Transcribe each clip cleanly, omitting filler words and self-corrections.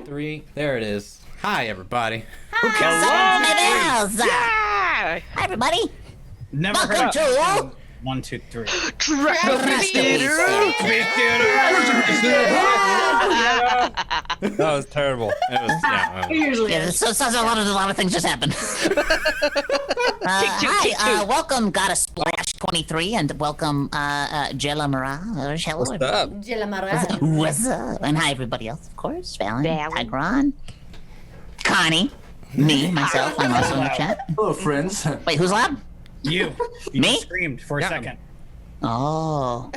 3. There it is. Hi, everybody. Hi, everybody. Never Welcome heard to 1, 2, 3. That was terrible. It was, Yeah, so a lot of things just happened. Hi, welcome, Gotta Splash 23, and welcome, Jella Mara. Hello, What's up? What's up? And hi, everybody else, of course. Valen, Tigron, Connie, me, myself. I'm also in the chat. Hello, friends. Wait, who's loud? You Me? just screamed for a second. Oh,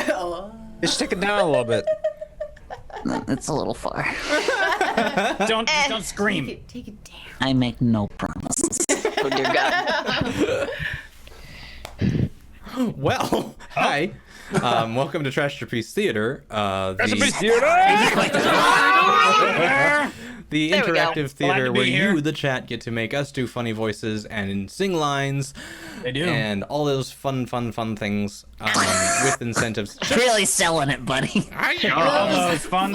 Just take it down a little bit. it's a little far. Don't scream. Take it down. I make no promises. Oh dear God. Well, hi. Welcome to Trashterpiece Theater. The There we go. interactive theater Glad to be where here. you, the chat, get to make us do funny voices and sing lines. They do. And all those fun things with incentives. Really selling it, buddy. All those fun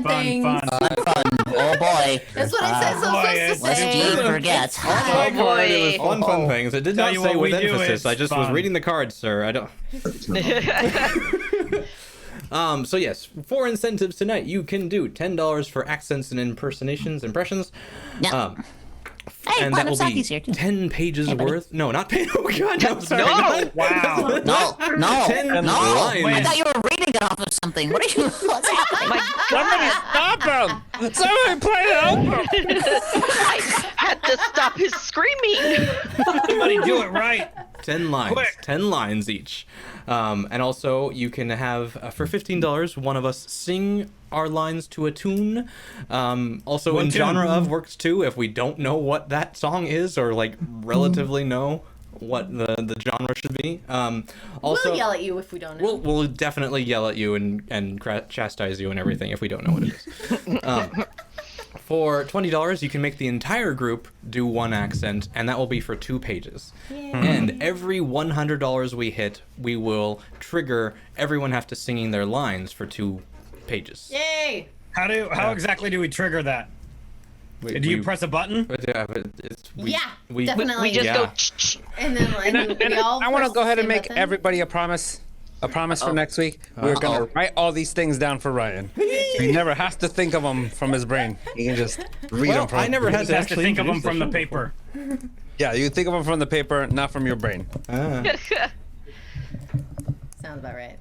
things. Oh boy. That's what it says. I'm supposed to Lest say. you forget. My card, it was fun things. It did Tell not you say what with we do, emphasis. I it's just was fun. reading the cards, sir. I don't. So yes, for incentives tonight, you can do $10 for accents and impressions. Yeah. Hey, And that will Saki's be here too. 10 pages Hey, buddy. worth. No, not page. Oh god, no, sorry. No. Wow. No. 10 I lines. thought you were reading it off of something. What are you? What's happening? Somebody stop him! Somebody play the album! I had to stop his screaming. Somebody do it right. 10 lines. Quick. 10 lines each. And also, you can have, for $15, one of us sing our lines to a tune. Also, What in tune? genre of works too, if we don't know what that song is, or like relatively know what the genre should be. Also, We'll yell at you if we don't know. we'll definitely yell at you and chastise you and everything if we don't know what it is. For $20, you can make the entire group do one accent, and that will be for 2 pages. And every $100 we hit, we will trigger everyone have to singing their lines for 2 pages. Yay! How exactly do we trigger that? Do you press a button? But it's, Yeah, definitely. We just Yeah. go. And then like, we all I want to press go ahead the and same make button. everybody a promise. A promise for next week. We're gonna write all these things down for Ryan. He never has to think of them from his brain. He can just read Well, them from. I never had Just to has to actually think of them introduce from the show paper. Yeah, you think of them from the paper, not from your brain. Sounds about right.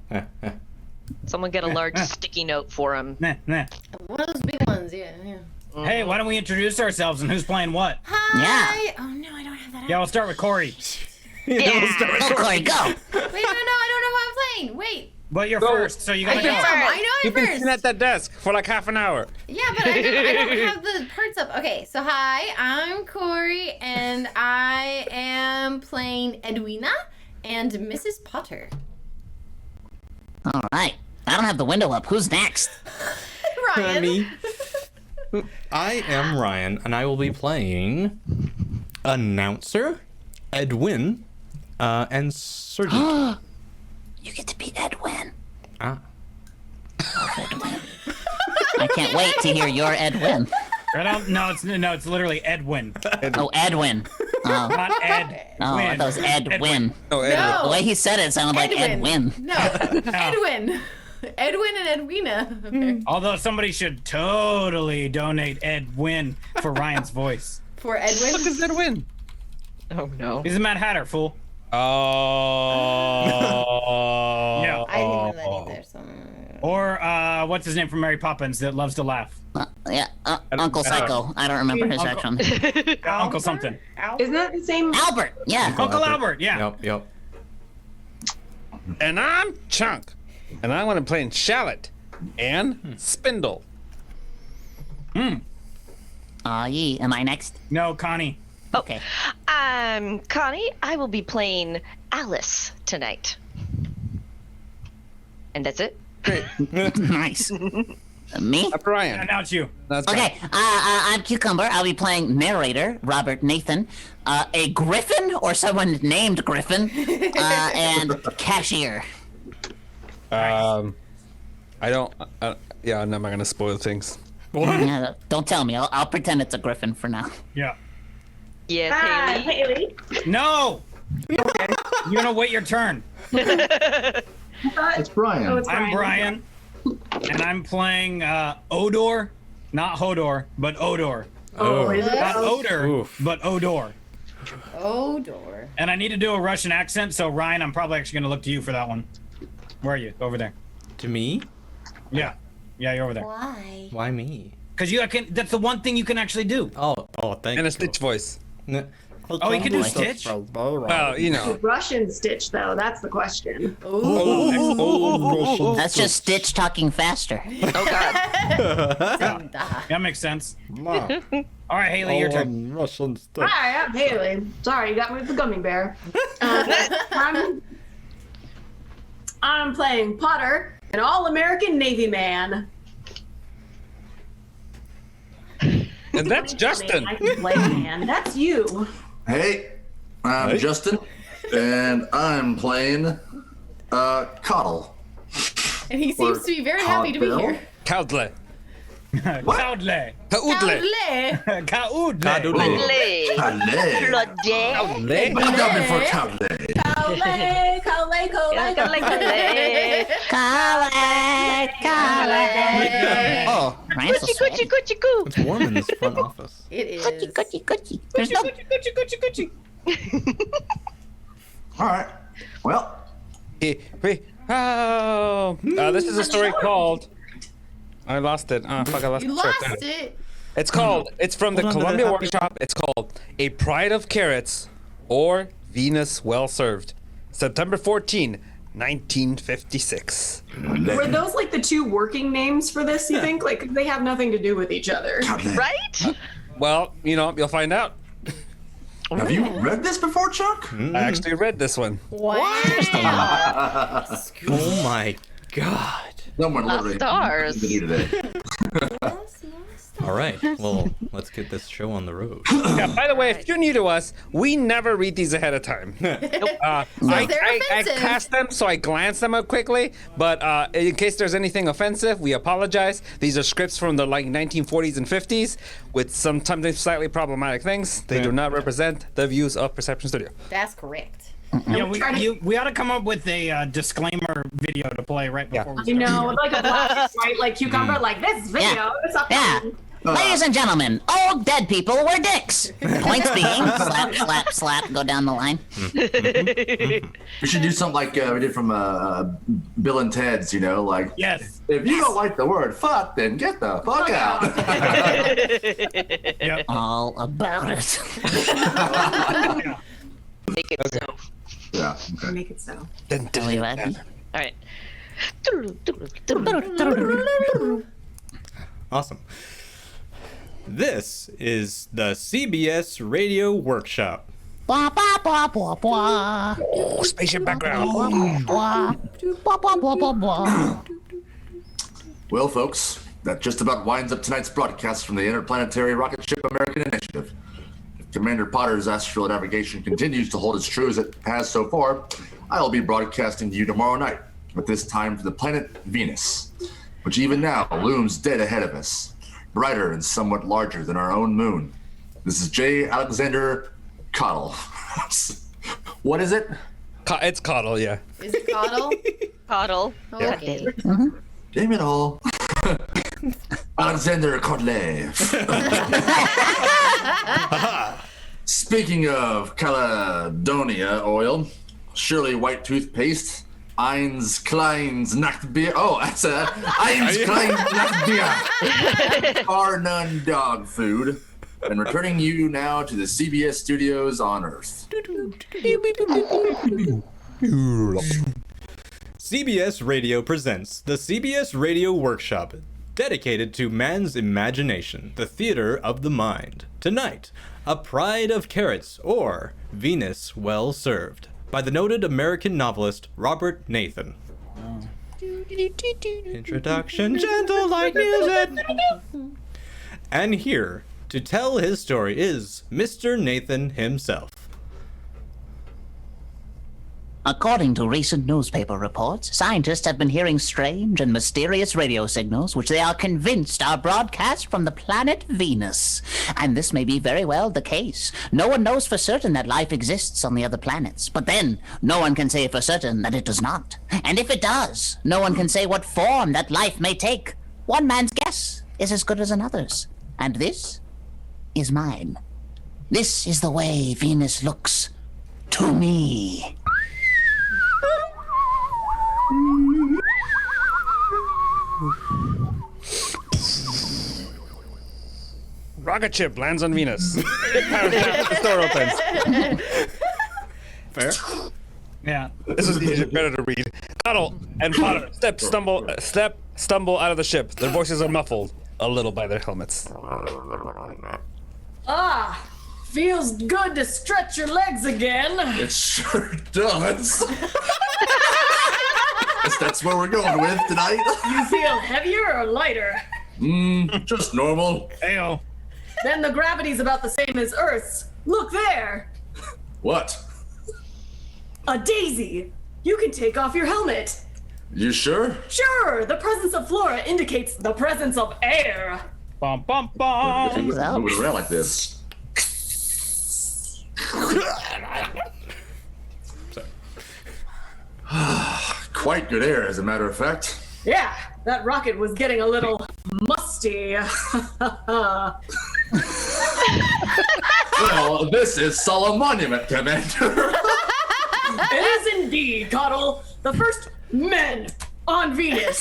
Someone get a large sticky note for him. Nah. One of those big ones, yeah. Hey, why don't we introduce ourselves and who's playing what? Hi! Oh no, I don't have that. Yeah, we'll start with Corey. Yeah. Go, Corey, go. Wait, no, I don't know who I'm playing. Wait. But you're first, so you gotta I go. know I'm You've been first. sitting at that desk for like half an hour. Yeah, but I don't have the parts up. Okay, so hi, I'm Corey, and I am playing Edwina and Mrs. Potter. All right. I don't have the window up. Who's next? Ryan. Me. I am Ryan, and I will be playing announcer, Edwin, and Sergeant. You get to be Edwin. Ah. I can't wait to hear your Edwin. No, it's literally Edwin, Oh, Edwin. Oh, not Ed. oh, I thought it was Edwin. No, Edward. No. The way he said it sounded like Edwin. No, Edwin. Edwin and Edwina. Okay. Although somebody should totally donate Edwin for Ryan's voice. For Edwin. Look, it's Edwin. Oh no. He's a Mad Hatter, fool. Oh. No. I didn't know that either. So. Or what's his name from Mary Poppins that loves to laugh? Yeah, Uncle Psycho. I don't remember his Uncle- actual name. Uncle something. Isn't that the same? Albert. Yeah. Uncle Albert. Yeah. Yep. And I'm Chunk. And I'm gonna play in Shallot and Spindle. Yee. Am I next? No, Connie. Okay. I'm Connie. I will be playing Alice tonight. And that's it. Nice. Me? After Ryan. And now it's you. That's Okay, I'm Cucumber. I'll be playing narrator, Robert Nathan, a griffin or someone named Griffin, and cashier. I don't. Yeah, I'm not gonna spoil things. Yeah, don't tell me. I'll pretend it's a griffin for now. Yeah. Yes, Hi, Haley. Haley. No. You're gonna wait your turn. It's Brian. Oh, it's I'm Brian, and I'm playing Odor, not Hodor, but Odor. Oh, is it? Not Odor, Oof. but Odor. Odor. And I need to do a Russian accent, so Ryan, I'm probably actually gonna look to you for that one. Where are you? Over there. To me? Yeah. Yeah, you're over there. Why? Why me? Because you can. That's the one thing you can actually do. Oh, thank And you. a Stitch voice. Oh, you can do Stitch? Well, you know. Russian Stitch, though. That's the question. That's just Stitch talking faster. Oh God. That makes sense. All right, Haley, your turn. Russian Stitch. Hi, I'm Haley. Sorry, you got me with the gummy bear. I'm playing Potter, an all-American Navy man. And that's Justin. I can play man. That's you. Hey, I'm Justin, and I'm playing Coddle. And he seems to be very happy to be Codbill. here. Kaudle. Caudle. Kaudle. Caudle. Caudle. Lay. Calais. Bloody. Kaudle. What got me for Calais? Calais, Calais, Calais. Oh, Ryan's so Coochie, sweaty. coochie, coochie, coo. It's warm in this front office. It is. Coochie. There's no. All right. Well, Oh. This is a story called. I lost it. Oh, fuck, I lost You it. lost it. It's from the Hold on, Columbia let it Workshop. It's called A Pride of Carrots or Venus Well Served. September 14, 1956. Were those like the two working names for this, you think? Like, they have nothing to do with each other. Calais. Right? Well, you'll find out. Have you read this before, Chuck? I actually read this one. Wow. Oh my god. Someone literally stars. did today. All right. Well, let's get this show on the road. Yeah, by the way, if you're new to us, we never read these ahead of time. I offensive. cast them, so I glance them up quickly. But in case there's anything offensive, we apologize. These are scripts from the 1940s and 50s with sometimes slightly problematic things. They do not represent the views of Perception Studio. That's correct. Yeah, we ought to come up with a disclaimer video to play right before we You start. know, with like a black white, like cucumber, like this video. It's up Yeah. Ladies and gentlemen, old dead people were dicks. Points being, slap, go down the line. We should do something like we did from Bill and Ted's, like, Yes. if you don't like the word fuck, then get the fuck out. Yep. All about it. Make it so. Yeah. Okay. Make it so. Are you ready? All right. Awesome. This is the CBS Radio Workshop. Blah, blah, blah, blah, blah. Oh, spaceship background. Blah, blah, blah, blah, blah, blah. Well, folks, that just about winds up tonight's broadcast from the interplanetary rocket ship American Initiative. If Commander Potter's astral navigation continues to hold as true as it has so far, I'll be broadcasting to you tomorrow night, but this time to the planet Venus, which even now looms dead ahead of us, brighter and somewhat larger than our own moon. This is J. Alexander Coddle. What is it? It's Coddle, yeah. Is it Coddle? Coddle. Okay. Damn it all. Alexander Coddle. Speaking of Caledonia oil, surely white toothpaste, Eins Kleins Nachtbier. Oh, that's Eins Kleins Nachtbier. Bar none dog food. And returning you now to the CBS studios on Earth. CBS Radio presents the CBS Radio Workshop, dedicated to man's imagination, the theater of the mind. Tonight, A Pride of Carrots, or Venus Well Served, by the noted American novelist Robert Nathan. Introduction, gentle like music. And here, to tell his story, is Mr. Nathan himself. According to recent newspaper reports, scientists have been hearing strange and mysterious radio signals which they are convinced are broadcast from the planet Venus. And this may be very well the case. No one knows for certain that life exists on the other planets, but then no one can say for certain that it does not. And if it does, no one can say what form that life may take. One man's guess is as good as another's. And this is mine. This is the way Venus looks to me. Rocket ship lands on Venus. The door opens. Fair. Yeah. This is better to read. Cuddle and Potter stumble out of the ship. Their voices are muffled a little by their helmets. Ah, feels good to stretch your legs again. It sure does. Guess that's where we're going with tonight. You feel heavier or lighter? Just normal. Ayo. Then the gravity's about the same as Earth's. Look there. What? A daisy. You can take off your helmet. You sure? Sure, the presence of flora indicates the presence of air. Bum bum bum. Move it around like this. Quite good air, as a matter of fact. Yeah, that rocket was getting a little musty. Well, this is solemn monument, Commander. It is indeed, Coddle. The first men on Venus.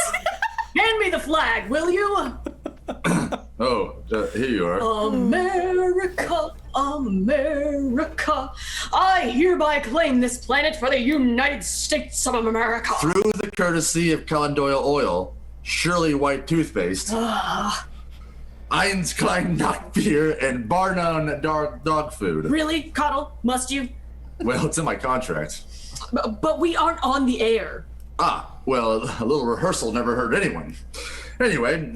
Hand me the flag, will you? Oh, here you are. America, America. I hereby claim this planet for the United States of America. Through the courtesy of Condoyle Oil, Shirley White Toothpaste, Eins Klein Nut Beer, and Bar None dog food. Really, Coddle? Must you? Well, it's in my contract. But we aren't on the air. Well, a little rehearsal never hurt anyone. Anyway,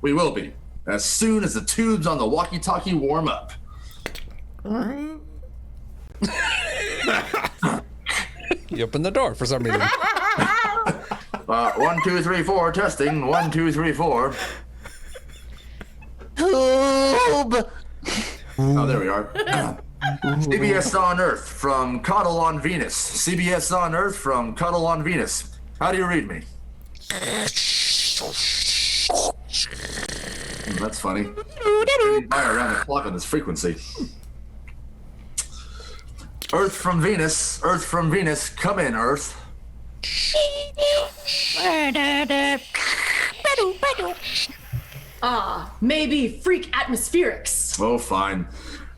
we will be, as soon as the tubes on the walkie-talkie warm up. You opened the door for some reason. 1, 2, 3, 4, testing. 1, 2, 3, 4. Tube! Oh, there we are. CBS on Earth from Cuddle on Venus. CBS on Earth from Cuddle on Venus. How do you read me? That's funny. Around the clock on this frequency. Earth from Venus, come in, Earth. Maybe freak atmospherics. Oh, fine.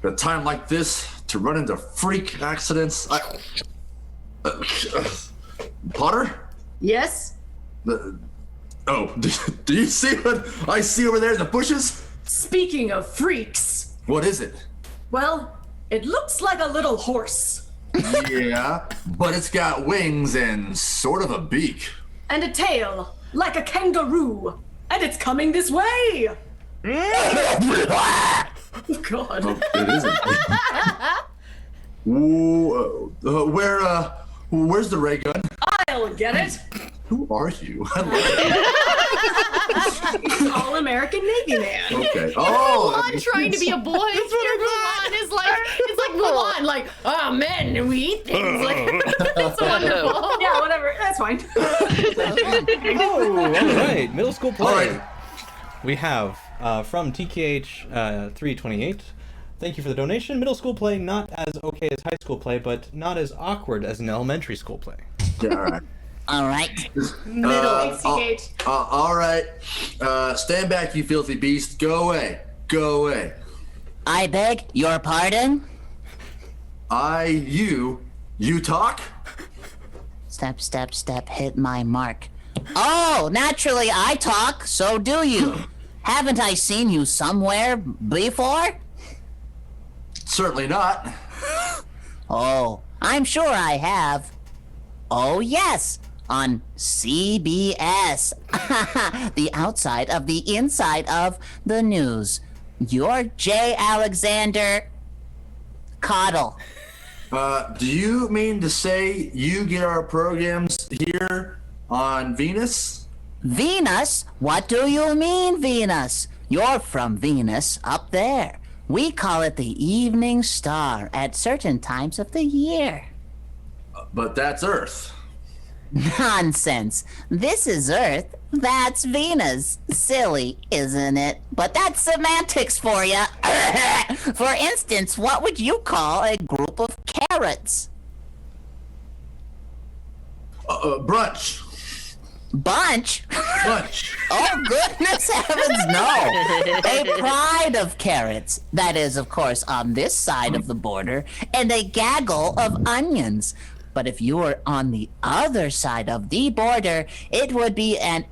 At a time like this, to run into freak accidents, Potter? Yes? Do you see what I see over there in the bushes? Speaking of freaks, What is it? well, it looks like a little horse. Yeah, but it's got wings and sort of a beak. And a tail, like a kangaroo. And it's coming this way. Oh, God. Oh, it isn't. Where's the ray gun? I'll get it. Who are you? All-American Navy man. Okay. Oh, Mulan trying to be a boy. Mulan is like, it's like Mulan, like, oh man, we eat things. Like, it's wonderful. Yeah, whatever. That's fine. Oh, all right. Middle school play. All right. We have from TKH 328. Thank you for the donation. Middle school play, not as okay as high school play, but not as awkward as an elementary school play. Yeah, all right. All right. Thanks, TH. All right. Stand back, you filthy beast. Go away. Go away. I beg your pardon? You talk? Step, step, step, hit my mark. Oh, naturally I talk, so do you. Haven't I seen you somewhere before? Certainly not. Oh, I'm sure I have. Oh, yes, on CBS. The outside of the inside of the news. You're J. Alexander Coddle. Do you mean to say you get our programs here on Venus? Venus? What do you mean, Venus? You're from Venus up there. We call it the evening star at certain times of the year. But that's Earth. Nonsense. This is Earth. That's Venus. Silly, isn't it? But that's semantics for you. For instance, what would you call a group of carrots? Brunch. Bunch? Bunch. Oh, goodness heavens, no. A pride of carrots. That is, of course, on this side of the border, and a gaggle of onions. But if you were on the other side of the border, it would be an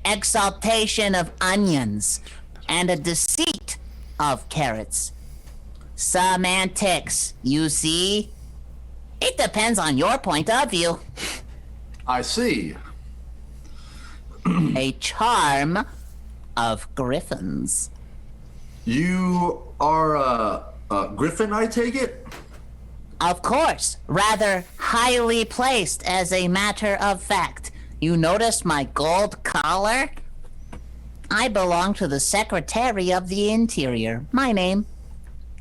exaltation of onions and a deceit of carrots. Semantics, you see? It depends on your point of view. I see. A charm of griffins. You are a griffin, I take it? Of course, rather highly placed as a matter of fact. You notice my gold collar? I belong to the Secretary of the Interior. My name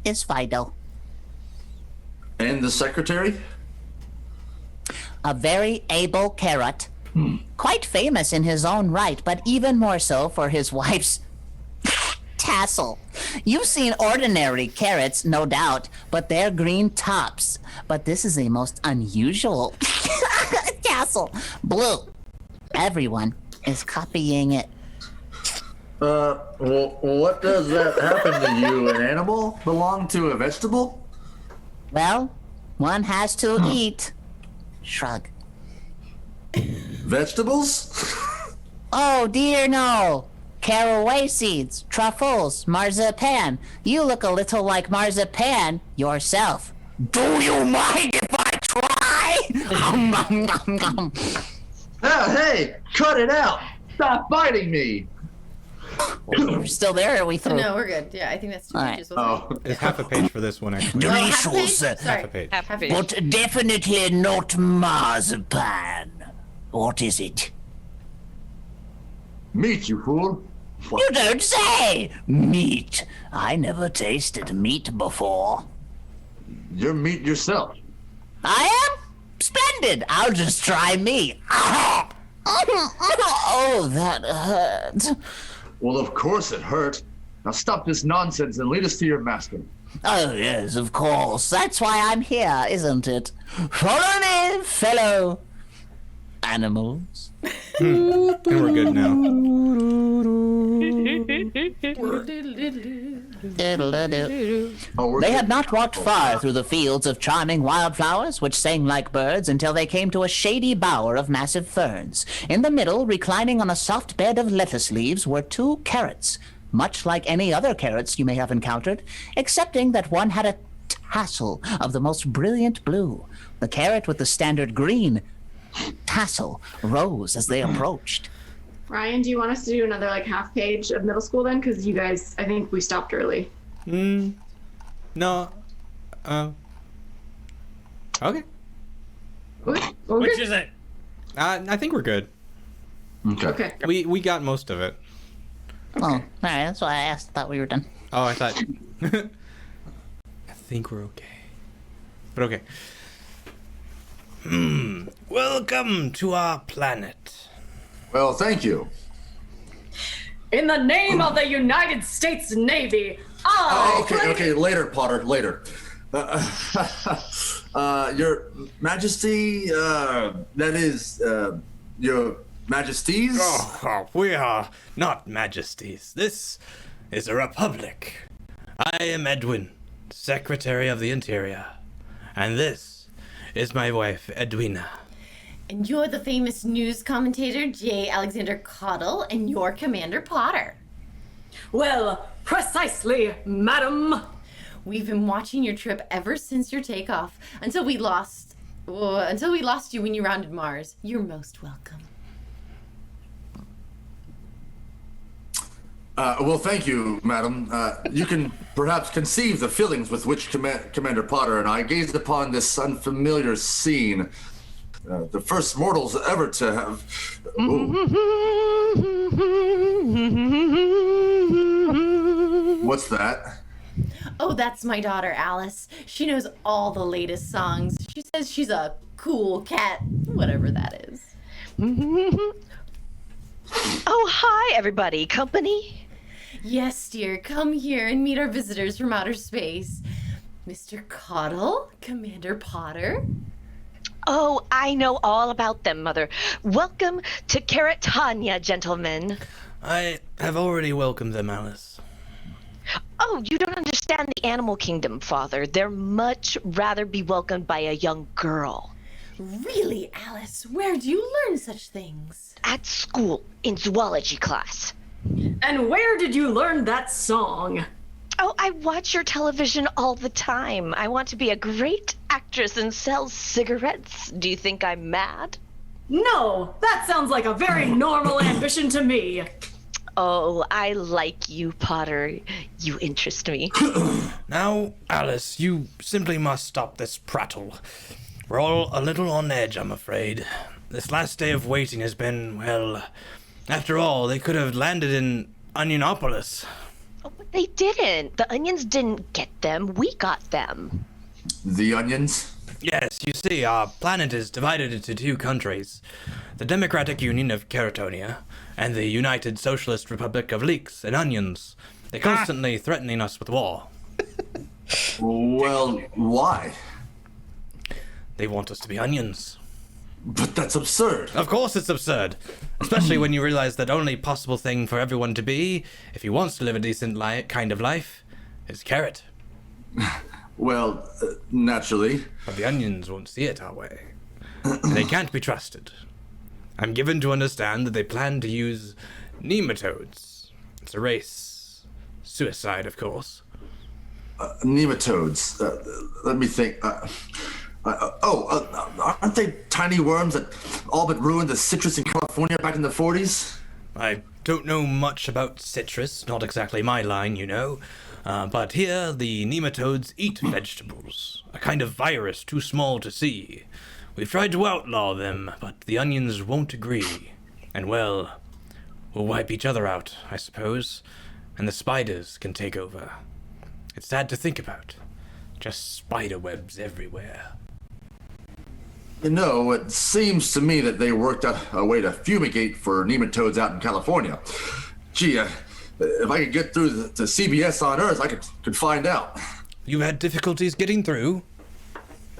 is Fido. And the secretary? A very able carrot. Quite famous in his own right, but even more so for his wife's tassel. You've seen ordinary carrots, no doubt, but they're green tops. But this is a most unusual tassel. Blue. Everyone is copying it. Well, what does that happen to you? An animal belong to a vegetable? Well, one has to eat. Shrug. Vegetables? Oh dear no. Caraway seeds, truffles, marzipan. You look a little like marzipan yourself. Do you mind if I try? Ah, hey, cut it out! Stop biting me! We're still there, or are we through? No, we're good. Yeah, I think that's 2 All right. pages. Wasn't it? It's half a page for this one, actually. Oh, half a page? Delicious, Sorry. Half a page. Half a page. but definitely not marzipan. What is it? Meat, you fool! You don't say! Meat. I never tasted meat before. You're meat yourself. I am? Splendid! I'll just try me. Oh, that hurt. Well, of course it hurt. Now stop this nonsense and lead us to your master. Oh, yes, of course. That's why I'm here, isn't it? Follow me, fellow animals. And we're good now. They had not walked far through the fields of charming wildflowers, which sang like birds, until they came to a shady bower of massive ferns. In the middle, reclining on a soft bed of lettuce leaves, were 2 carrots, much like any other carrots you may have encountered, excepting that one had a tassel of the most brilliant blue. The carrot with the standard green tassel rose as they approached. Ryan, do you want us to do another like half page of middle school then? Because you guys, I think we stopped early. No. Okay. Which is it? I think we're good. Okay. We got most of it. Oh, all right, that's why I asked. Thought we were done. Oh, I thought. I think we're okay. But okay. Welcome to our planet. Well, thank you. In the name of the United States Navy, Oh, okay, later, Potter, later. Your Majesty, that is, Your Majesties? Oh, we are not majesties. This is a republic. I am Edwin, Secretary of the Interior. And this is my wife, Edwina. And you're the famous news commentator, J. Alexander Caudle, and you're Commander Potter. Well, precisely, madam. We've been watching your trip ever since your takeoff, until we lost you when you rounded Mars. You're most welcome. Well, thank you, madam. You can perhaps conceive the feelings with which Commander Potter and I gazed upon this unfamiliar scene. The first mortals ever to have... What's that? Oh, that's my daughter, Alice. She knows all the latest songs. She says she's a cool cat, whatever that is. Oh, hi, everybody. Company? Yes, dear. Come here and meet our visitors from outer space. Mr. Coddle, Commander Potter. Oh, I know all about them, Mother. Welcome to Caratania, gentlemen. I have already welcomed them, Alice. Oh, you don't understand the animal kingdom, Father. They're much rather be welcomed by a young girl. Really, Alice? Where do you learn such things? At school, in zoology class. And where did you learn that song? Oh, I watch your television all the time. I want to be a great actress and sell cigarettes. Do you think I'm mad? No, that sounds like a very normal ambition to me. Oh, I like you, Potter. You interest me. Now, Alice, you simply must stop this prattle. We're all a little on edge, I'm afraid. This last day of waiting has been, well, after all, they could have landed in Onionopolis. Oh, but they didn't. The onions didn't get them. We got them. The onions? Yes, you see, our planet is divided into two countries. The Democratic Union of Caratonia and the United Socialist Republic of Leeks and Onions. They're constantly threatening us with war. Well, why? They want us to be onions. But that's absurd. Of course it's absurd. Especially when you realize that only possible thing for everyone to be, if he wants to live a decent kind of life, is carrot. Well, naturally. But the onions won't see it our way. They can't be trusted. I'm given to understand that they plan to use nematodes. It's a race. Suicide, of course. Nematodes. Let me think. Aren't they tiny worms that all but ruined the citrus in California back in the 40s? I don't know much about citrus, not exactly my line, you know. But here, the nematodes eat vegetables, a kind of virus too small to see. We've tried to outlaw them, but the onions won't agree. And well, we'll wipe each other out, I suppose, and the spiders can take over. It's sad to think about. Just spider webs everywhere. You know, it seems to me that they worked out a way to fumigate for nematodes out in California. Gee, if I could get through to CBS on Earth, I could find out. You had difficulties getting through?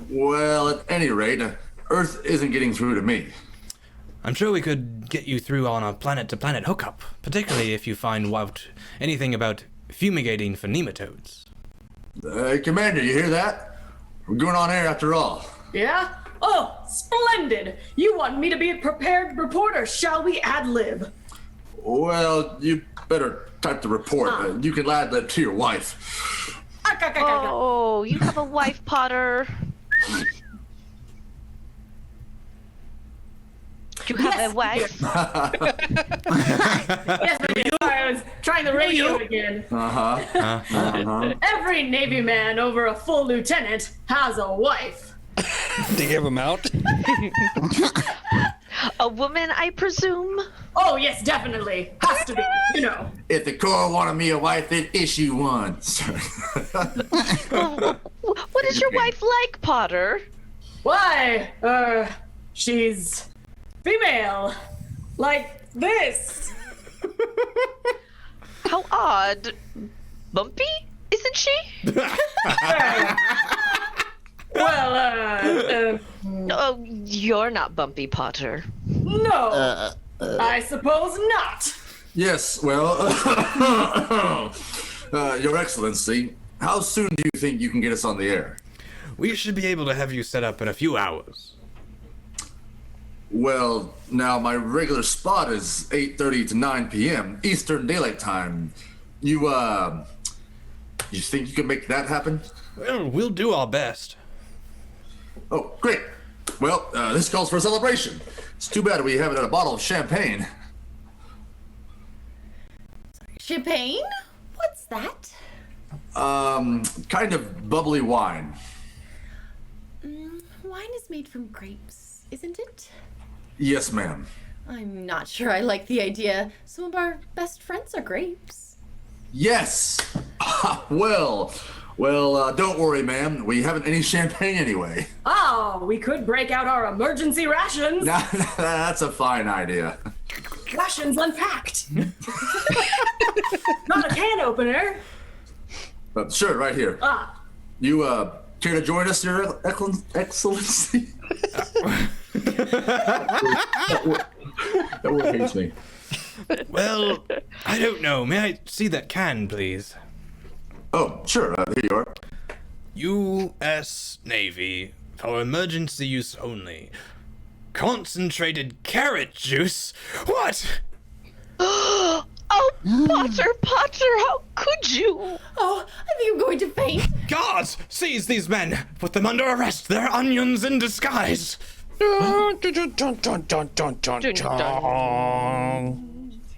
Well, at any rate, Earth isn't getting through to me. I'm sure we could get you through on a planet-to-planet hookup, particularly if you find out anything about fumigating for nematodes. Commander, you hear that? We're going on air after all. Yeah? Oh, splendid! You want me to be a prepared reporter, shall we ad-lib? Well, you better type the report. You can add that to your wife. Oh, you have a wife, Potter. You have a wife? Yes, sorry, I was trying the radio again. Every Navy man over a full lieutenant has a wife. They give him out. A woman, I presume? Oh, yes, definitely. Has to be, you know. If the Corps wanted me a wife, they'd issue one. What is your wife like, Potter? Why, she's female. Like this. How odd. Bumpy? Isn't she? Well, Oh, you're not Bumpy, Potter. no. I suppose not. Yes, well, Your Excellency, how soon do you think you can get us on the air? We should be able to have you set up in a few hours. Well, now my regular spot is 8:30 to 9 p.m. Eastern Daylight Time. You think you can make that happen? Well, we'll do our best. Oh, great. Well, this calls for a celebration. It's too bad we have it in a bottle of champagne. Champagne? What's that? Kind of bubbly wine. Wine is made from grapes, isn't it? Yes, ma'am. I'm not sure I like the idea. Some of our best friends are grapes. Yes! Well, don't worry, ma'am. We haven't any champagne anyway. Oh, we could break out our emergency rations. That's a fine idea. Rations unpacked. Not a can opener. Sure, right here. You, care to join us, Your Excellency? That word hates me. Well, I don't know. May I see that can, please? Oh, sure. Here you are. U.S. Navy, for emergency use only. Concentrated carrot juice? What? Oh, Potter, how could you? Oh, I think I'm going to faint. Guards! Seize these men! Put them under arrest! They're onions in disguise!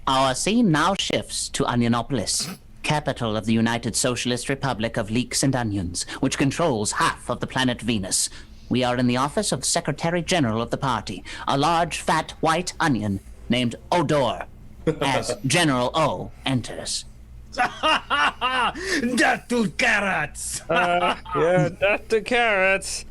Our scene now shifts to Onionopolis, capital of the United Socialist Republic of Leeks and Onions, which controls half of the planet Venus. We are in the office of the Secretary General of the party, a large, fat, white onion named Odor, as General O enters. Death to carrots! Yeah, death to carrots.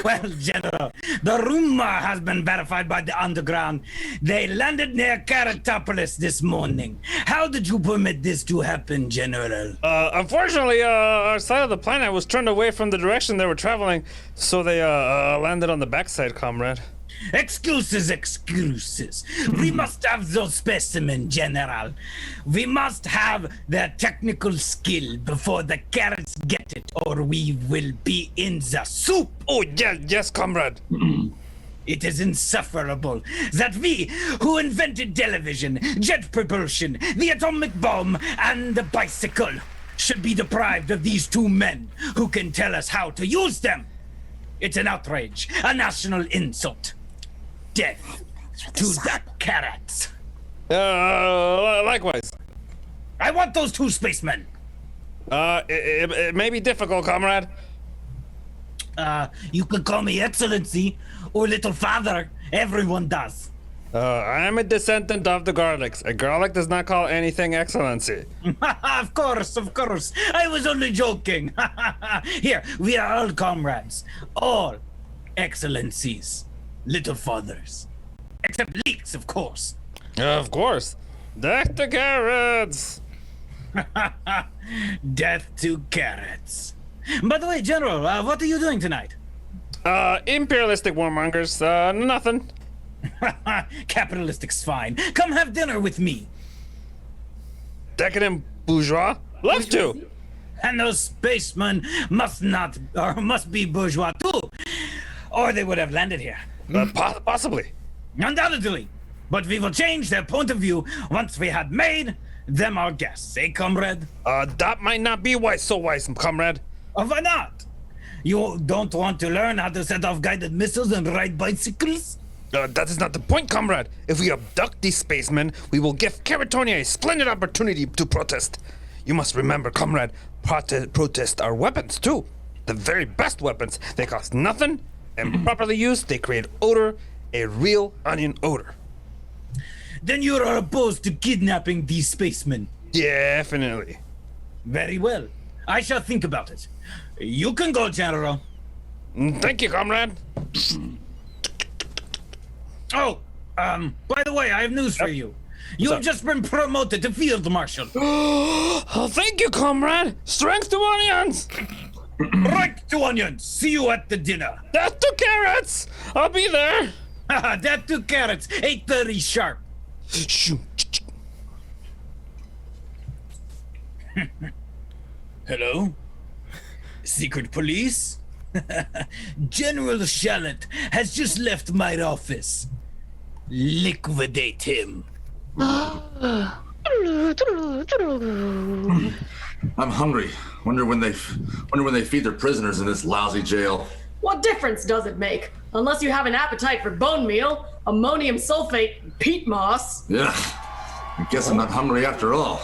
Well, General, the rumor has been verified by the underground. They landed near Carrotopolis this morning. How did you permit this to happen, General? Unfortunately, our side of the planet was turned away from the direction they were traveling, so they landed on the backside, comrade. Excuses. We must have those specimens, General. We must have their technical skill before the carrots get it, or we will be in the soup. Oh, yes, comrade. It is insufferable that we, who invented television, jet propulsion, the atomic bomb, and the bicycle, should be deprived of these two men who can tell us how to use them. It's an outrage, a national insult. Death to the carrots. Likewise. I want those two spacemen. It may be difficult, comrade. You can call me Excellency or Little Father. Everyone does. I am a descendant of the Garlics. A Garlic does not call anything Excellency. Of course. I was only joking. Here, we are all comrades. All Excellencies. Little Fathers. Except Leeks, of course. Of course. Death to carrots. Death to carrots. By the way, General, what are you doing tonight? Imperialistic warmongers. Nothing. Capitalistic's fine. Come have dinner with me. Decadent bourgeois? Love to. And those spacemen must be bourgeois too. Or they would have landed here. Possibly. Undoubtedly. But we will change their point of view once we had made them our guests, eh, comrade? That might not be so wise, comrade. Why not? You don't want to learn how to set off guided missiles and ride bicycles? That is not the point, comrade. If we abduct these spacemen, we will give Caratonia a splendid opportunity to protest. You must remember, comrade, protests are weapons, too. The very best weapons. They cost nothing, and properly used, they create odor, a real onion odor. Then you are opposed to kidnapping these spacemen? Definitely. Very well. I shall think about it. You can go, General. Thank you, comrade. Oh, by the way, I have news for you. You have just been promoted to Field Marshal. Oh, thank you, comrade. Strength to onions. Right to onions. See you at the dinner. Death to carrots. I'll be there. That to carrots. 8:30 sharp. Hello? Secret police? General Shallot has just left my office. Liquidate him. I'm hungry. Wonder when they feed their prisoners in this lousy jail. What difference does it make? Unless you have an appetite for bone meal, ammonium sulfate, and peat moss. Yeah. I guess I'm not hungry after all.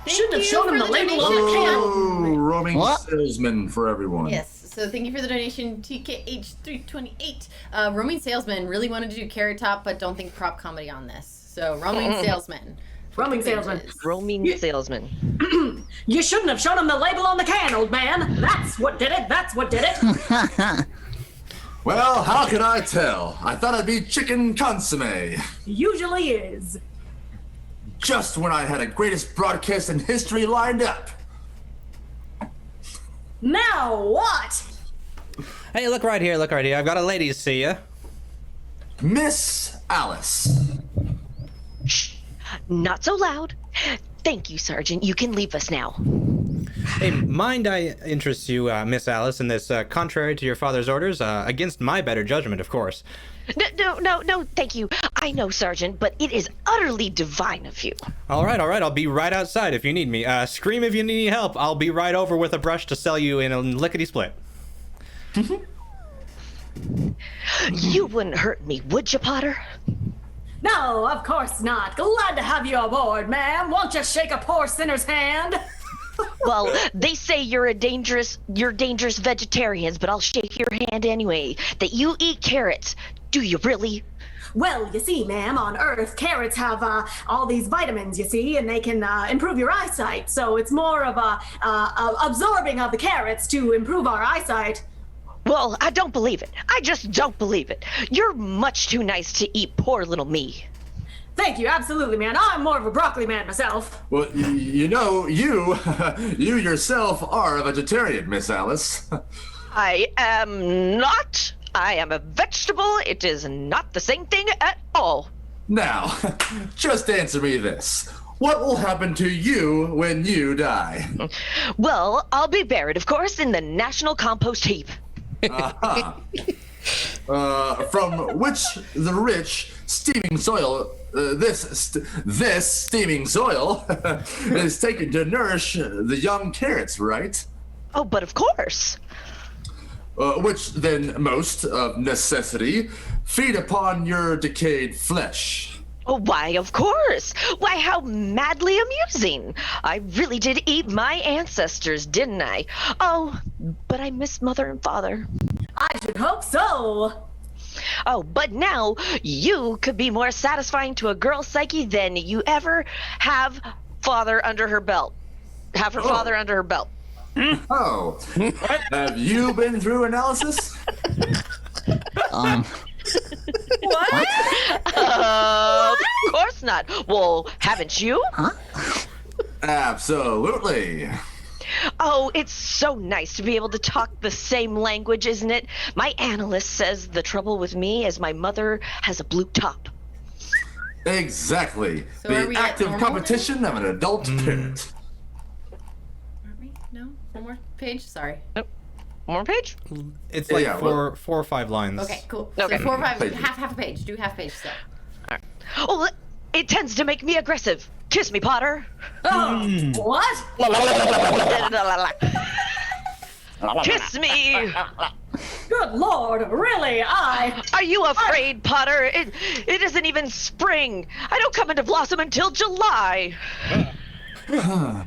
Shouldn't have you shown him for the label on donation. the can. Oh, roaming What? salesman for everyone. Yes, so thank you for the donation, TKH328. Roaming Salesman really wanted to do Carrot Top, but don't think prop comedy on this. So, Roaming Salesman. Roaming salesman. Roaming salesman. You shouldn't have shown him the label on the can, old man. That's what did it. That's what did it. Well, how could I tell? I thought it'd be chicken consomme. Usually is. Just when I had a greatest broadcast in history lined up. Now what? Hey, look right here, look right here. I've got a lady to see you. Miss Alice. Shh. Not so loud. Thank you, Sergeant. You can leave us now. Hey, mind I interest you, Miss Alice, in this, contrary to your father's orders, against my better judgment, of course. No, thank you. I know, Sergeant, but it is utterly divine of you. All right, I'll be right outside if you need me. Scream if you need any help. I'll be right over with a brush to sell you in a lickety-split. You wouldn't hurt me, would you, Potter? No, of course not. Glad to have you aboard, ma'am. Won't you shake a poor sinner's hand? Well, they say you're dangerous vegetarians, but I'll shake your hand anyway. That you eat carrots. Do you really? Well, you see, ma'am, on Earth, carrots have all these vitamins, you see, and they can improve your eyesight. So it's more of a absorbing of the carrots to improve our eyesight. Well, I don't believe it. I just don't believe it. You're much too nice to eat poor little me. Thank you, absolutely, man. I'm more of a broccoli man myself. Well, you know, you yourself are a vegetarian, Miss Alice. I am not. I am a vegetable. It is not the same thing at all. Now, just answer me this. What will happen to you when you die? Well, I'll be buried, of course, in the National Compost Heap. From which the rich steaming soil, this steaming soil is taken to nourish the young carrots, right? Oh, but of course. Which then most of necessity feed upon your decayed flesh. Oh, why, of course. Why, how madly amusing. I really did eat my ancestors, didn't I? Oh, but I miss Mother and Father. I should hope so. Oh, but now you could be more satisfying to a girl's psyche than you ever have father under her belt. Have her father under her belt. Oh, have you been through analysis? What? Of course not. Well, haven't you? Absolutely. Oh, it's so nice to be able to talk the same language, isn't it? My analyst says the trouble with me is my mother has a blue top. Exactly. So are The we at active normal competition of an adult parent. Aren't we? No? One more page? Sorry. One more page? It's like Yeah, four or five lines. Okay, cool. Okay. So 4 or 5, Page. half a page. Do half page still. Oh, it tends to make me aggressive. Kiss me, Potter. Oh, what? Kiss me. Good Lord, really? Are you afraid, Potter? It isn't even spring. I don't come into blossom until July. No.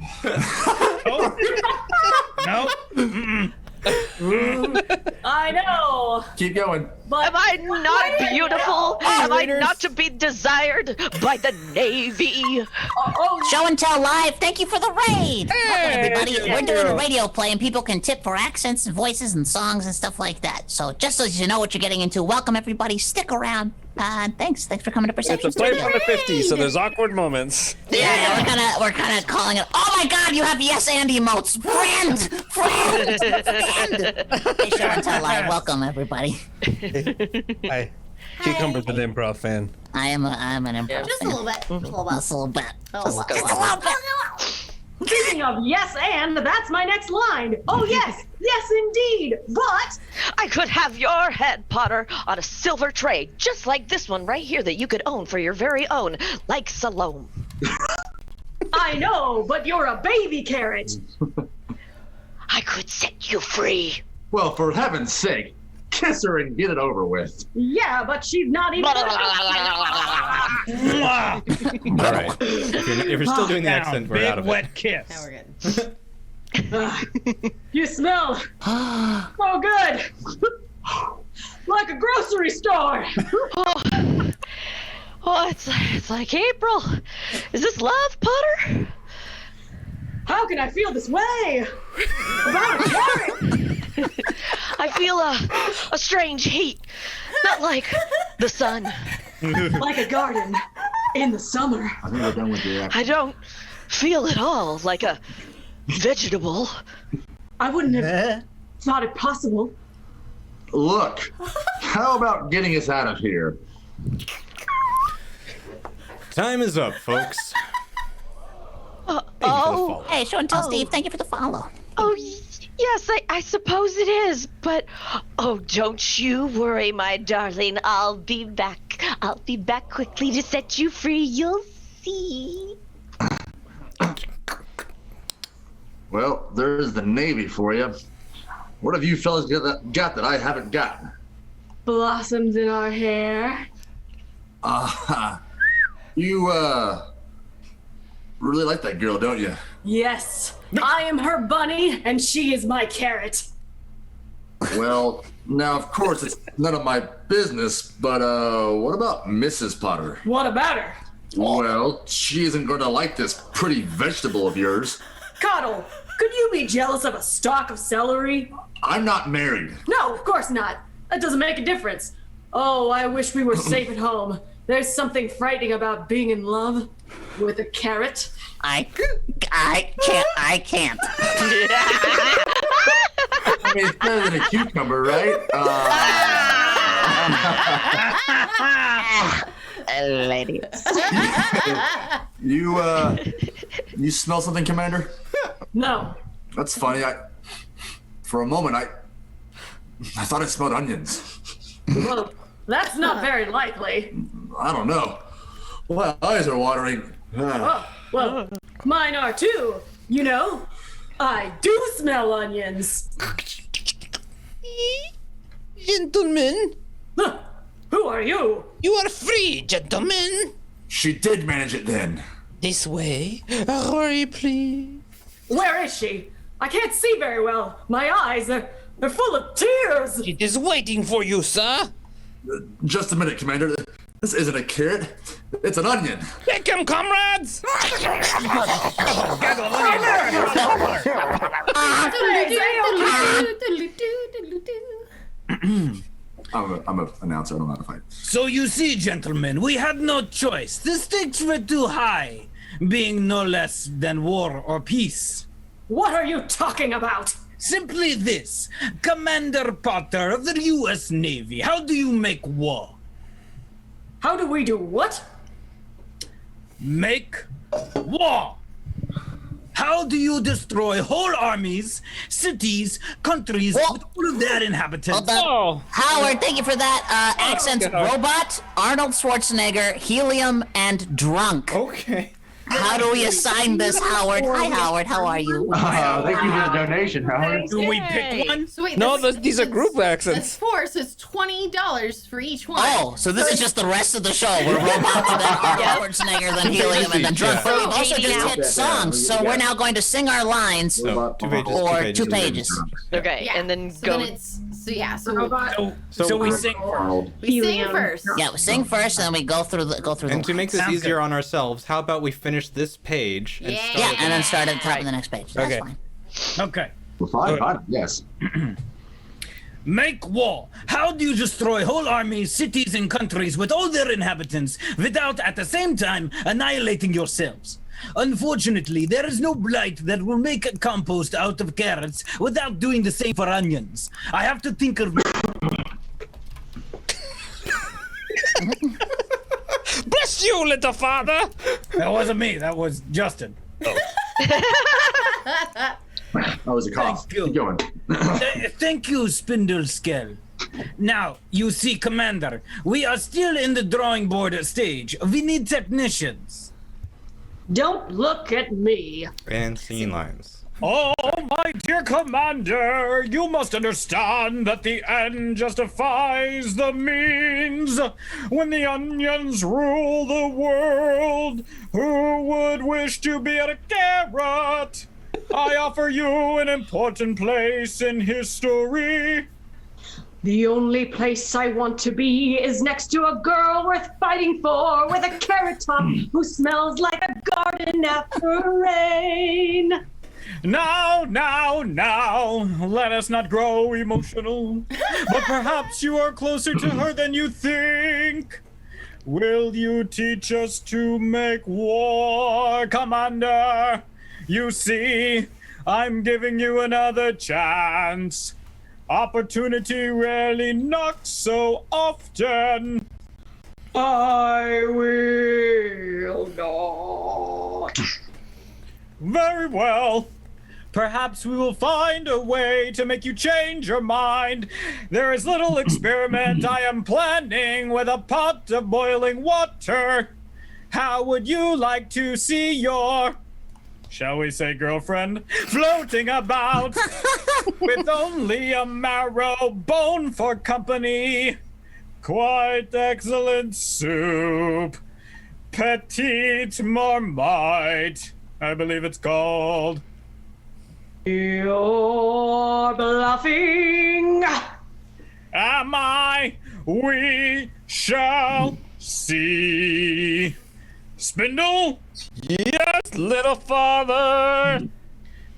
I know. Keep going. But Am I not beautiful? Am I not to be desired by the Navy? Show and tell live. Thank you for the raid. Welcome, everybody. We're doing a radio play, and people can tip for accents and voices and songs and stuff like that. So just so you know what you're getting into, welcome everybody. Stick around. Thanks for coming to Perception It's a play Studio. from the 50s, so there's awkward moments. Yeah, we're kind of calling it. Oh my God, you have yes and emotes, friend. Hey, show and tell live. Welcome everybody. Hi. Cucumber's an improv fan. I'm an improv. Just a little bit. Just a little bit. Just a little bit. Oh, Just a little bit. speaking of yes and, that's my next line. Oh yes, yes indeed. But I could have your head, Potter, on a silver tray, just like this one right here that you could own for your very own, like Salome. I know, but you're a baby carrot. I could set you free. Well, for heaven's sake, kiss her and get it over with. Yeah, but she's not even. All right. If you're still doing the accent, we're out of wet it. kiss. Now we're good. You smell so good. Like a grocery store. Oh, it's like April. Is this love, Potter? How can I feel this way about a carrot? I feel a strange heat, not like the sun. Like a garden in the summer. I think we're done with the I don't feel at all like a vegetable. I wouldn't have thought it possible. Look, how about getting us out of here? Time is up, folks. Oh, Hey, show and tell Steve, thank you for the follow. oh, yes, I suppose it is. But, oh, don't you worry, my darling. I'll be back. I'll be back quickly to set you free. You'll see. Well, there's the Navy for you. What have you fellas got that I haven't got? Blossoms in our hair. You, really like that girl, don't you? Yes, I am her bunny and she is my carrot. Well, now, of course, it's none of my business, but, what about Mrs. Potter? What about her? Well, she isn't going to like this pretty vegetable of yours. Coddle, could you be jealous of a stalk of celery? I'm not married. No, of course not. That doesn't make a difference. Oh, I wish we were safe at home. There's something frightening about being in love with a carrot. I can't. I mean, it's better than a cucumber, right? Ladies. You smell something, Commander? No. That's funny. For a moment, I thought I smelled onions. Well, that's not very likely. I don't know. My eyes are watering. Oh, well, mine are too. You know, I do smell onions. Gentlemen, Huh, who are you? you are free, gentlemen. She did manage it then. This way. Hurry, please. Where is she? I can't see very well. My eyes are they're full of tears. It is waiting for you, sir. Just a minute, Commander. This isn't a carrot. It's an onion. Take him, comrades! I'm an announcer. I don't know how to fight. So you see, gentlemen, we had no choice. The stakes were too high, being no less than war or peace. What are you talking about? Simply this, Commander Potter of the U.S. Navy, how do you make war? How do we do what? Make war! How do you destroy whole armies, cities, countries, Whoa. with all of their inhabitants? Hold up. Oh, Howard, thank you for that. Accents: okay. robot, Arnold Schwarzenegger, helium, and drunk. Okay. How do we assign this, Howard? Hi, Howard. How are you? Thank you for the donation, Howard. Do we pick one? So wait, No, this- these are group That's accents. four, so it's $20 for each one. Oh, so this is just the rest of the show. We're robots, then Arnold Schwarzenegger, then helium, and then drunk. But we've also just hit songs, so we're now going to sing our lines. So 2 pages. Or 2 pages. Okay, Yeah. and then so go. Then it's so Robot. So we sing first. we sing Helium. first. Yeah, we sing first, and then we go through the. And to make this Sounds easier good. on ourselves, how about we finish this page and Yeah. start Yeah, at and then start at the top of the next page. That's Okay. fine. Okay. Well, fine, yes. Make war. How do you destroy whole armies, cities, and countries with all their inhabitants without at the same time annihilating yourselves? Unfortunately, there is no blight that will make a compost out of carrots without doing the same for onions. I have to think of. Bless you, little father. That wasn't me. That was Justin. That was a cough. Thank you. Keep going. Thank you, Spindle Skull. Now, you see, Commander, we are still in the drawing board stage. We need technicians. Don't look at me. And scene lines. Oh, my dear Commander, you must understand that the end justifies the means. When the onions rule the world, who would wish to be a carrot? I offer you an important place in history. The only place I want to be is next to a girl worth fighting for with a carrot top who smells like a garden after rain. Now, let us not grow emotional, but perhaps you are closer to her than you think. Will you teach us to make war, Commander? You see, I'm giving you another chance. Opportunity rarely knocks so often. I will not. Very well. Perhaps we will find a way to make you change your mind. There is little experiment I am planning with a pot of boiling water. How would you like to see your, shall we say, girlfriend, floating about with only a marrow bone for company? Quite excellent soup. Petite Marmite, I believe it's called. You're bluffing. Am I? We shall see. Spindle? Yes, little father.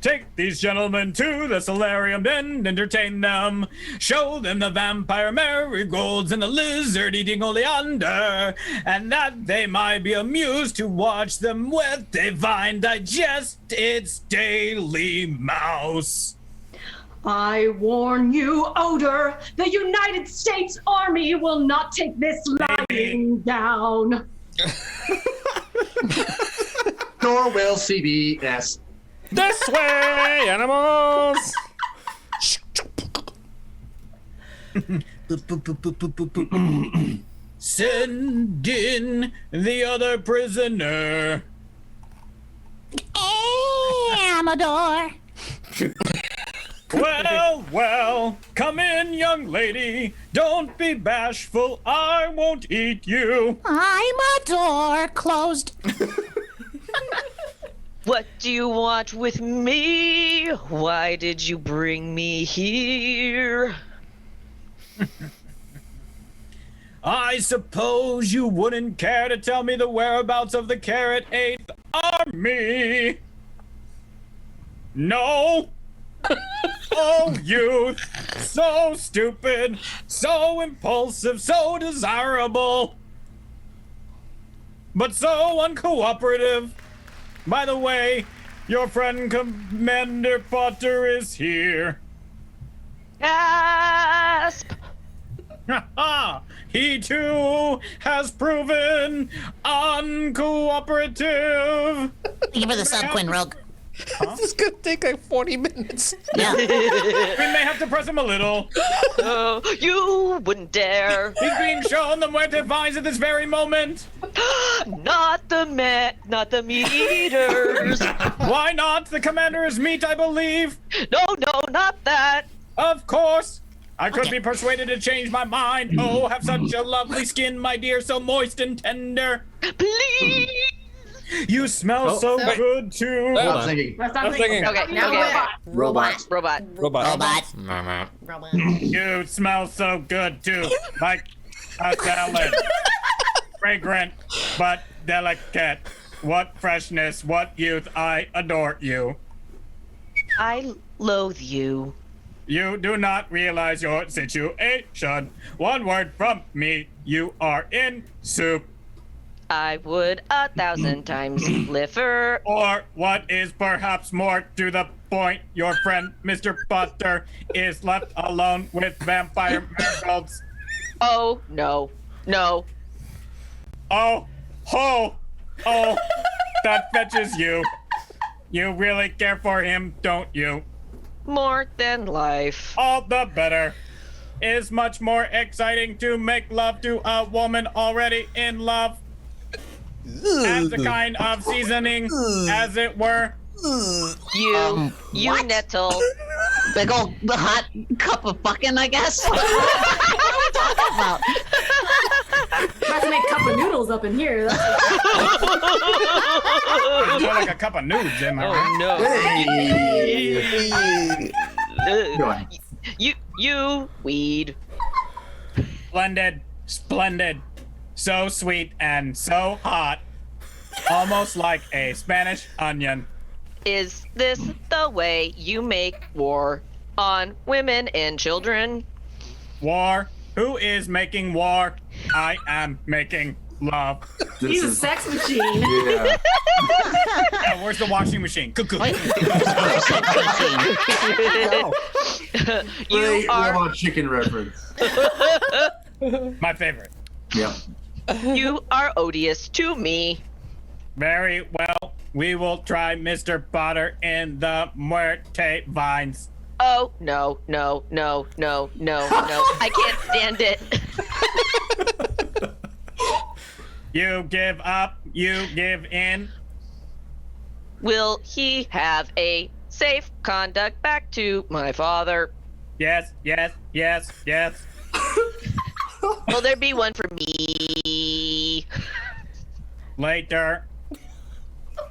Take these gentlemen to the solarium and entertain them. Show them the vampire marigolds and the lizard-eating oleander, and that they might be amused to watch them with divine digest its daily mouse. I warn you, Odor, the United States Army will not take this lying down. Nor will CBS. This way, animals! Send in the other prisoner. Amador. Well, come in, young lady. Don't be bashful, I won't eat you. I'm a door closed. What do you want with me? Why did you bring me here? I suppose you wouldn't care to tell me the whereabouts of the Carrot 8th Army? No? Oh, youth! So stupid, so impulsive, so desirable, but so uncooperative. By the way, your friend Commander Potter is here. Gasp! He too has proven uncooperative. Give her the sub, Quinn Rogue. This is gonna take like 40 minutes. Yeah. We may have to press him a little. Oh, you wouldn't dare. He's being shown the muerte vines at this very moment. Not the meat eaters. Why not? The commander is meat, I believe. No, not that. Of course. I could be persuaded to change my mind. Oh, have such a lovely skin, my dear, so moist and tender. Please. You smell so good, too. I'm thinking. I'm thinking. Okay. Robot. Robot. You smell so good, too. Like a salad. Fragrant, but delicate. What freshness, what youth, I adore you. I loathe you. You do not realize your situation. One word from me, you are in soup. I would 1,000 times liefer. Or what is perhaps more to the point, your friend Mr. Potter is left alone with vampire marigolds. Oh, no. Oh, that fetches you. You really care for him, don't you? More than life. All the better. It is much more exciting to make love to a woman already in love. As a kind of seasoning, as it were, You what? Nettle. Big old hot cup of fucking, I guess. What are we talking about? About to make cup of noodles up in here. That's It's more like a cup of nudes, am I right? No. Go on. You weed. Splendid. So sweet and so hot. Almost like a Spanish onion. Is this the way you make war on women and children? War? Who is making war? I am making love. He's a sex machine. Yeah. Yeah, where's the washing machine? Cuckoo. Wait, You Great are Robot Chicken reference. My favorite. Yep. you are odious to me. Very well. We will try Mr. Potter in the Muerte Vines. Oh no. I can't stand it. You give up. You give in. Will he have a safe conduct back to my father? Yes. Will there be one for me? Later.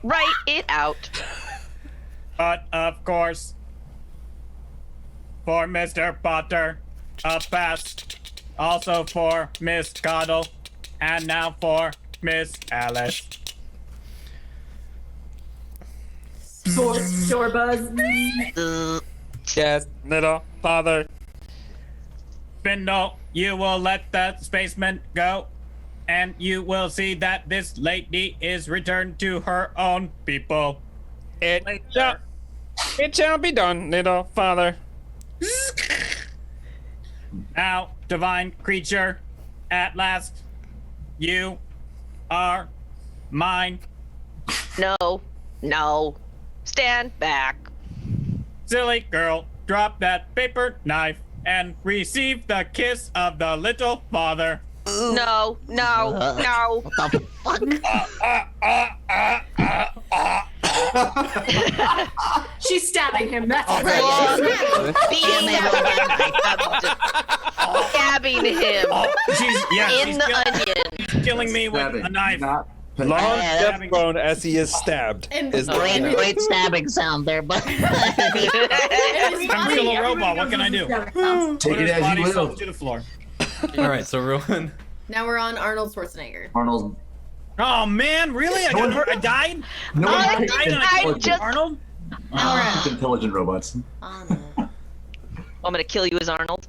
Write it out. But of course, for Mr. Potter, a pass. Also for Miss Coddle, and now for Miss Alice. Shore buzz. Yes, little father. Spindle, you will let the spaceman go, and you will see that this lady is returned to her own people. It shall be done, little father. Now, divine creature, at last, you are mine. No. Stand back. Silly girl, drop that paper knife and receive the kiss of the little father. No. What the fuck? She's stabbing him. That's Being stabbing him in the onion. She's killing me with Stabbing, a knife. not Long Yeah, death grown as he is stabbed. And- Is the Great stabbing sound there, but I'm still a robot. What can I do? Take Put it his as body you will. salt to the floor. All right, so Rowan. Now we're on Arnold Schwarzenegger. Arnold. Oh man, really? I got hurt. I died. No one I picked just- Arnold. intelligent robots. Arnold. I'm gonna kill you as Arnold.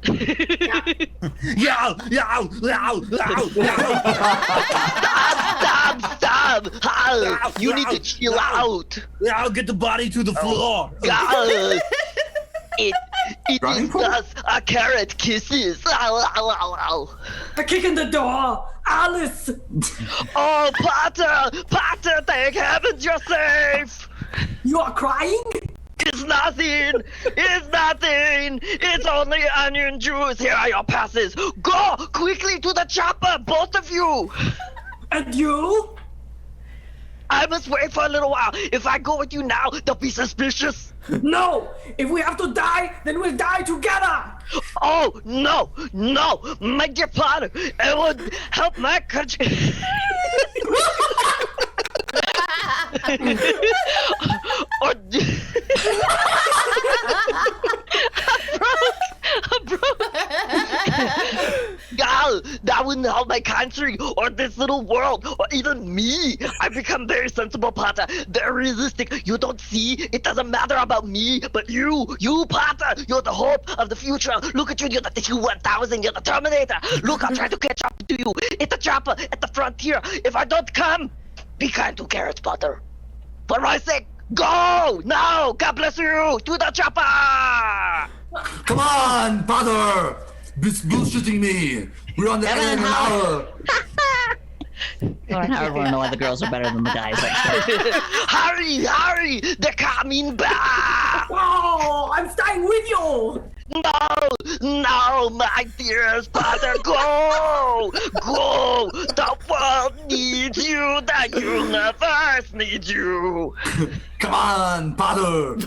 Yow. Stop! You need to chill out. I'll get the body to the floor. It Driving is cool? thus a carrot kisses. They're kicking the door. Alice. Oh, Potter, thank heavens you're safe. You are crying? It's nothing. It's only onion juice. Here are your passes. Go quickly to the chopper, both of you. And you? I must wait for a little while. If I go with you now, they'll be suspicious. No. If we have to die, then we'll die together. Oh, no, my dear Potter, it would help my country. Or I broke. God, that wouldn't help my country or this little world or even me. I've become very sensible, Potter. Very realistic. You don't see? It doesn't matter about me, but you, Potter, you're the hope of the future. Look at you, you're the T-1000, you're the Terminator. Look, I'm trying to catch up to you. It's a chopper at the frontier. If I don't come, be kind to carrots, Potter. For my sake, go! Now! God bless you! To the chopper! Come on, father! Bullshitting me! We're on the end of an hour! I don't know why the girls are better than the guys. Actually. Hurry! They're coming back! Oh, I'm staying with you. No! No, my dearest Potter, go! Go! The world needs you! The universe needs you! Come on, Potter.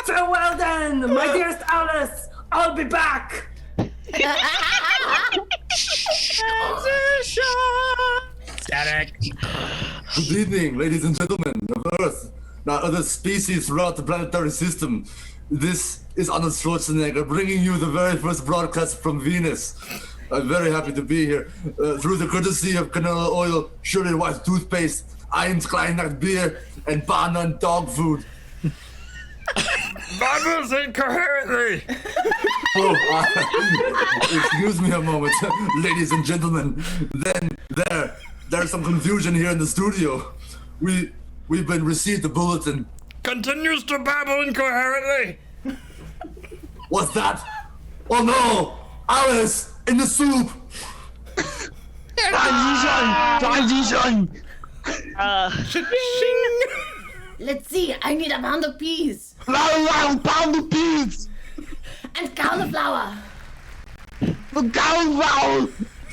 Farewell then, my dearest Alice. I'll be back. Static. Good evening, ladies and gentlemen of Earth, not other species throughout the planetary system. This is Arnold Schwarzenegger bringing you the very first broadcast from Venus. I'm very happy to be here. Through the courtesy of canola oil, Shirley White toothpaste, Eins Kleinnacht beer, and Banan dog food. Bibles incoherently! Excuse me a moment, ladies and gentlemen. There's some confusion here in the studio. We've been received a bulletin. Continues to babble incoherently! What's that? Oh no! Alice! In the soup! Let's see, I need a pound of peas. Pound of peas! And cauliflower. Cauliflower!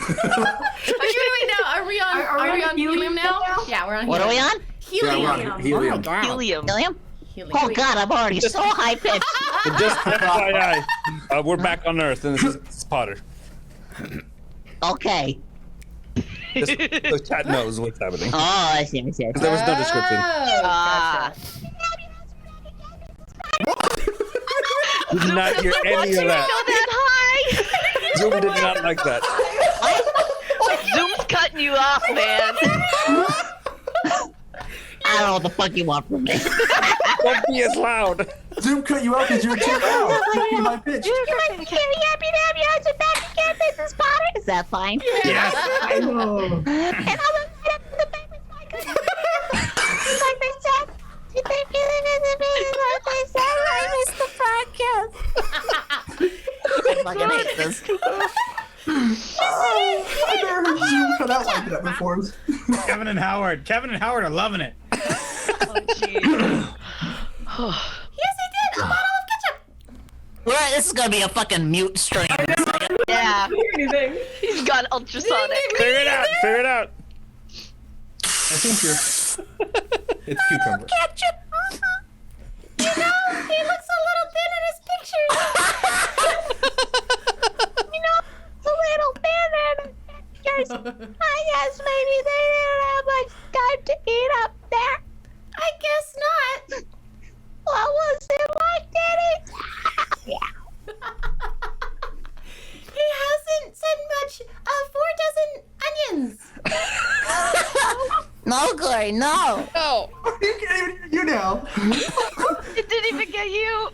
Wait, now. Are we on helium now? Yeah, we're on helium. What are we on? Helium. Helium. Helium. Helium? Oh god, I'm already so high pitched. Just FYI, we're back on Earth, and this is Potter. Okay. The chat knows what's happening. Oh, I see. There was no description. Ah. We did not hear any of that. Go that high! Zoom did not like that. Zoom's cutting you off, man. I don't know what the fuck you want from me. Don't be as loud. Zoom cut you out because you're too loud. You're my pitch. Is that fine? Yes, I know. And I'll I missed the podcast. I fucking hate this. I've never heard Zoom cut out like that before. Kevin and Howard are loving it. Oh, jeez. Yes, I did. A bottle of ketchup. Well, this is gonna be a fucking mute stream. Yeah. He's got ultrasonic. Figure it out. Figure it out. I think you're. It's cucumber. Ketchup. You know, he looks a little thin in his pictures. It's a little thin in pictures. I guess maybe they didn't have much time to eat up there. I guess not. What was it like, Daddy? He hasn't said much. 4 dozen onions. No, Corey, no. No. You can't even hear you now. It didn't even get you.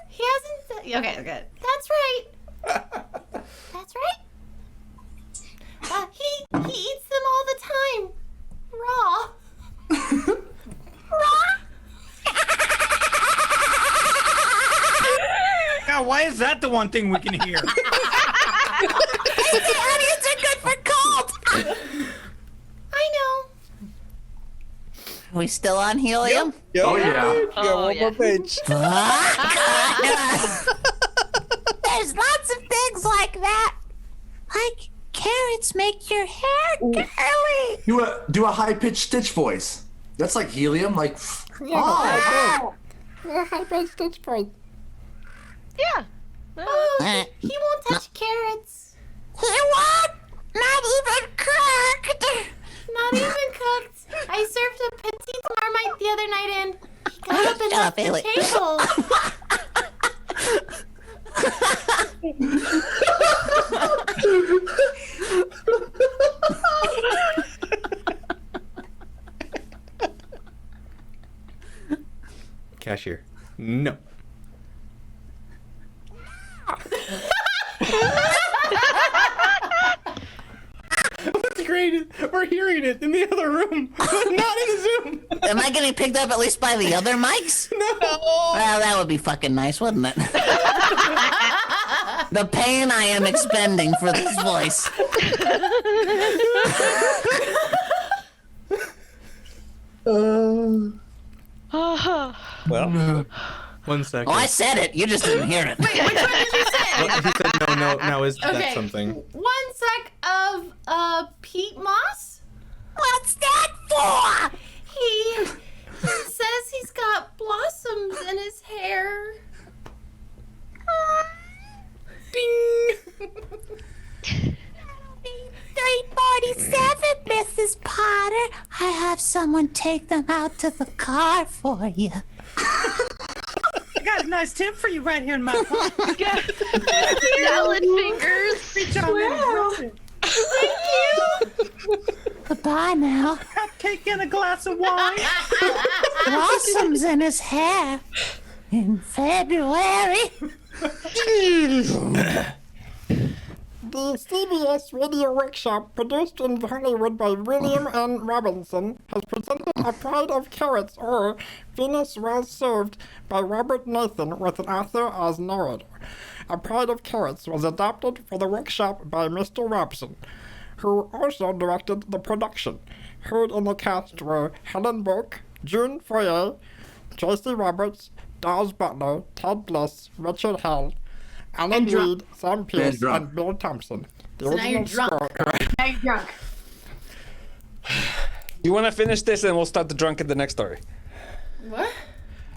He hasn't said. Okay, good. That's right. That's right. He eats them all the time. Raw. Now, why is that the one thing we can hear? The onions are good for cold. I know. Are we still on helium? Oh yeah. Oh, One yeah. more page. There's lots of things like that. Like carrots make your hair curly. Do a high pitched Stitch voice. That's like helium. Like. Yeah. He won't touch carrots. He won't. Not even cooked. Not even cooked. I served a petite marmite the other night and he got up and Shut up, left the Haley. table. Cashier. No. What's great? We're hearing it in the other room, but not in the Zoom. Am I getting picked up at least by the other mics? No. Well, that would be fucking nice, wouldn't it? The pain I am expending for this voice. Well, 1 second. Oh, I said it. You just didn't hear it. Wait, which one did you say? Well, he said no. Now is Okay. that something? 1 sec of peat moss. What's that for? He says he's got blossoms in his hair. Ding. 347, Mrs. Potter. I have someone take them out to the car for you. I got a nice tip for you right here in my pocket. Salad fingers. Reach on in and grab it. Thank you. Goodbye now. Cupcake and a glass of wine. Blossoms in his hair in February. The CBS Radio Workshop, produced in Hollywood by William N. Robinson, has presented A Pride of Carrots, or Venus Well Served, by Robert Nathan, with an author as narrator. A Pride of Carrots was adapted for the workshop by Mr. Robson, who also directed the production. Heard in the cast were Helen Burke, June Foyer, Tracy Roberts, Dawes Butler, Ted Bliss, Richard Hell, Alan Reed, Sam Pierce, and Bill Thompson. The So now you're drunk. Now you're drunk. You want to finish this and we'll start the drunk in the next story. What?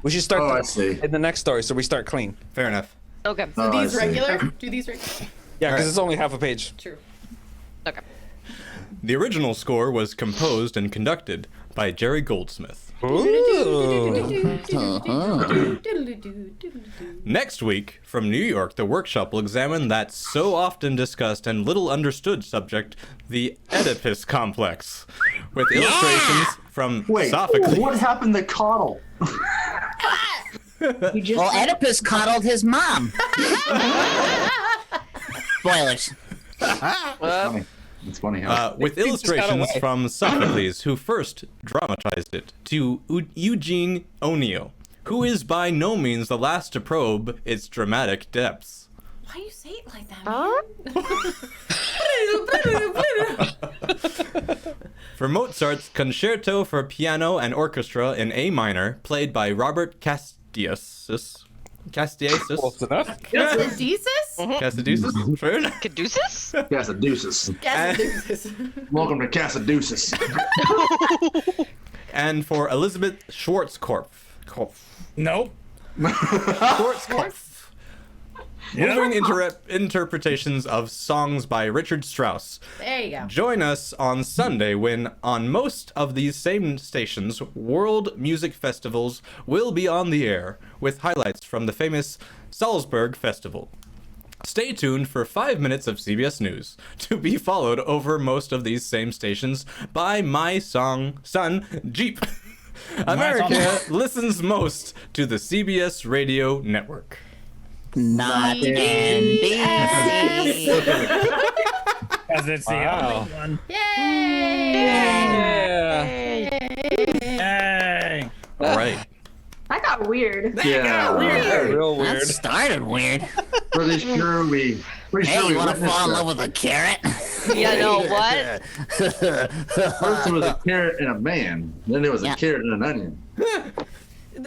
We should start I see. in the next story so we start clean. Fair enough. Okay. Oh, I These see. regular? Do these regular? Yeah, because it's only half a page. True. Okay. The original score was composed and conducted by Jerry Goldsmith. Next week, from New York, the workshop will examine that so often discussed and little understood subject, the Oedipus complex, with illustrations from Sophocles. What happened to Coddle? Well, Oedipus coddled his mom. Spoilers. It's funny how. With illustrations from Sophocles, who first dramatized it, to Eugene O'Neill, who is by no means the last to probe its dramatic depths. Why do you say it like that, man? For Mozart's Concerto for Piano and Orchestra in A minor, played by Robert Castiasus. Close enough. Casadeuces? Casadeuces? Fair enough. Caduceus? Casadeuces. Casadeuces. Welcome to Casadeuces. And for Elizabeth Schwarzkopf. Nope. Schwarzkopf. Moving interpretations of songs by Richard Strauss. There you go. Join us on Sunday when, on most of these same stations, world music festivals will be on the air, with highlights from the famous Salzburg Festival. Stay tuned for 5 minutes of CBS News, to be followed over most of these same stations by my son, Jeep. America listens most to the CBS Radio Network. Not NBC. Because it's the only one. Yay! Hey. All right. That got weird. Yeah. Real That weird. started weird. Pretty sure we. Hey, you want to witnessed fall in that. love with a carrot? You know what? First it was a carrot and a man. Then there was a carrot and an onion. An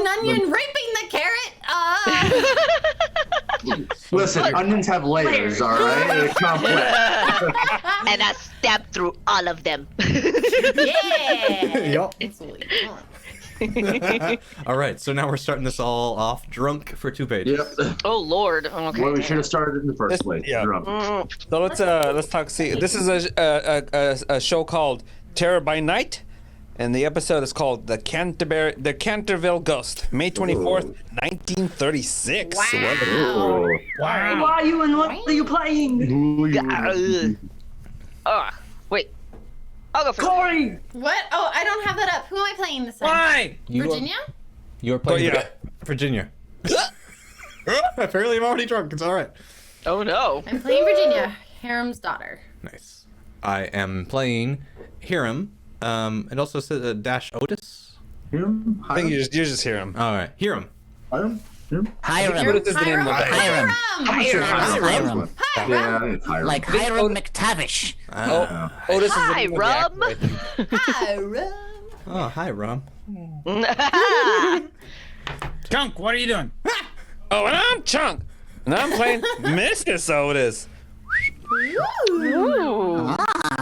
onion raping the carrot? Listen, onions have layers, all right? They're complex. And I stabbed through all of them. Yeah! Yup. It's what you want. All right, so now we're starting this all off drunk for 2 pages. Yep. Oh Lord. Okay. Well, we should have started in the first place. Yeah. Drunk. So let's talk. See, this is a show called Terror by Night, and the episode is called the Cantorville Ghost, May 24th, 1936. Wow. Why are you and what are you playing? Wait. I'll go first. Corey! What? Oh, I don't have that up. Who am I playing this time? Why? Virginia? You're playing yeah. Virginia. Apparently I'm already drunk. It's all right. Oh no. I'm playing Virginia, Harem's daughter. Nice. I am playing Hiram. It also says Dash Otis. Hiram? I think you just hear him. All right, Hiram. Hiram? Hiram. What is the name of it? Hiram. Hiram. Hiram. Yeah, it's Hiram. Like Hiram McTavish. Otis is the Hi, name of the Rob. actor, I think. Hi, Rum. Oh, hi, Rom. Chunk, what are you doing? Oh, and I'm Chunk. And I'm playing Mrs. Otis.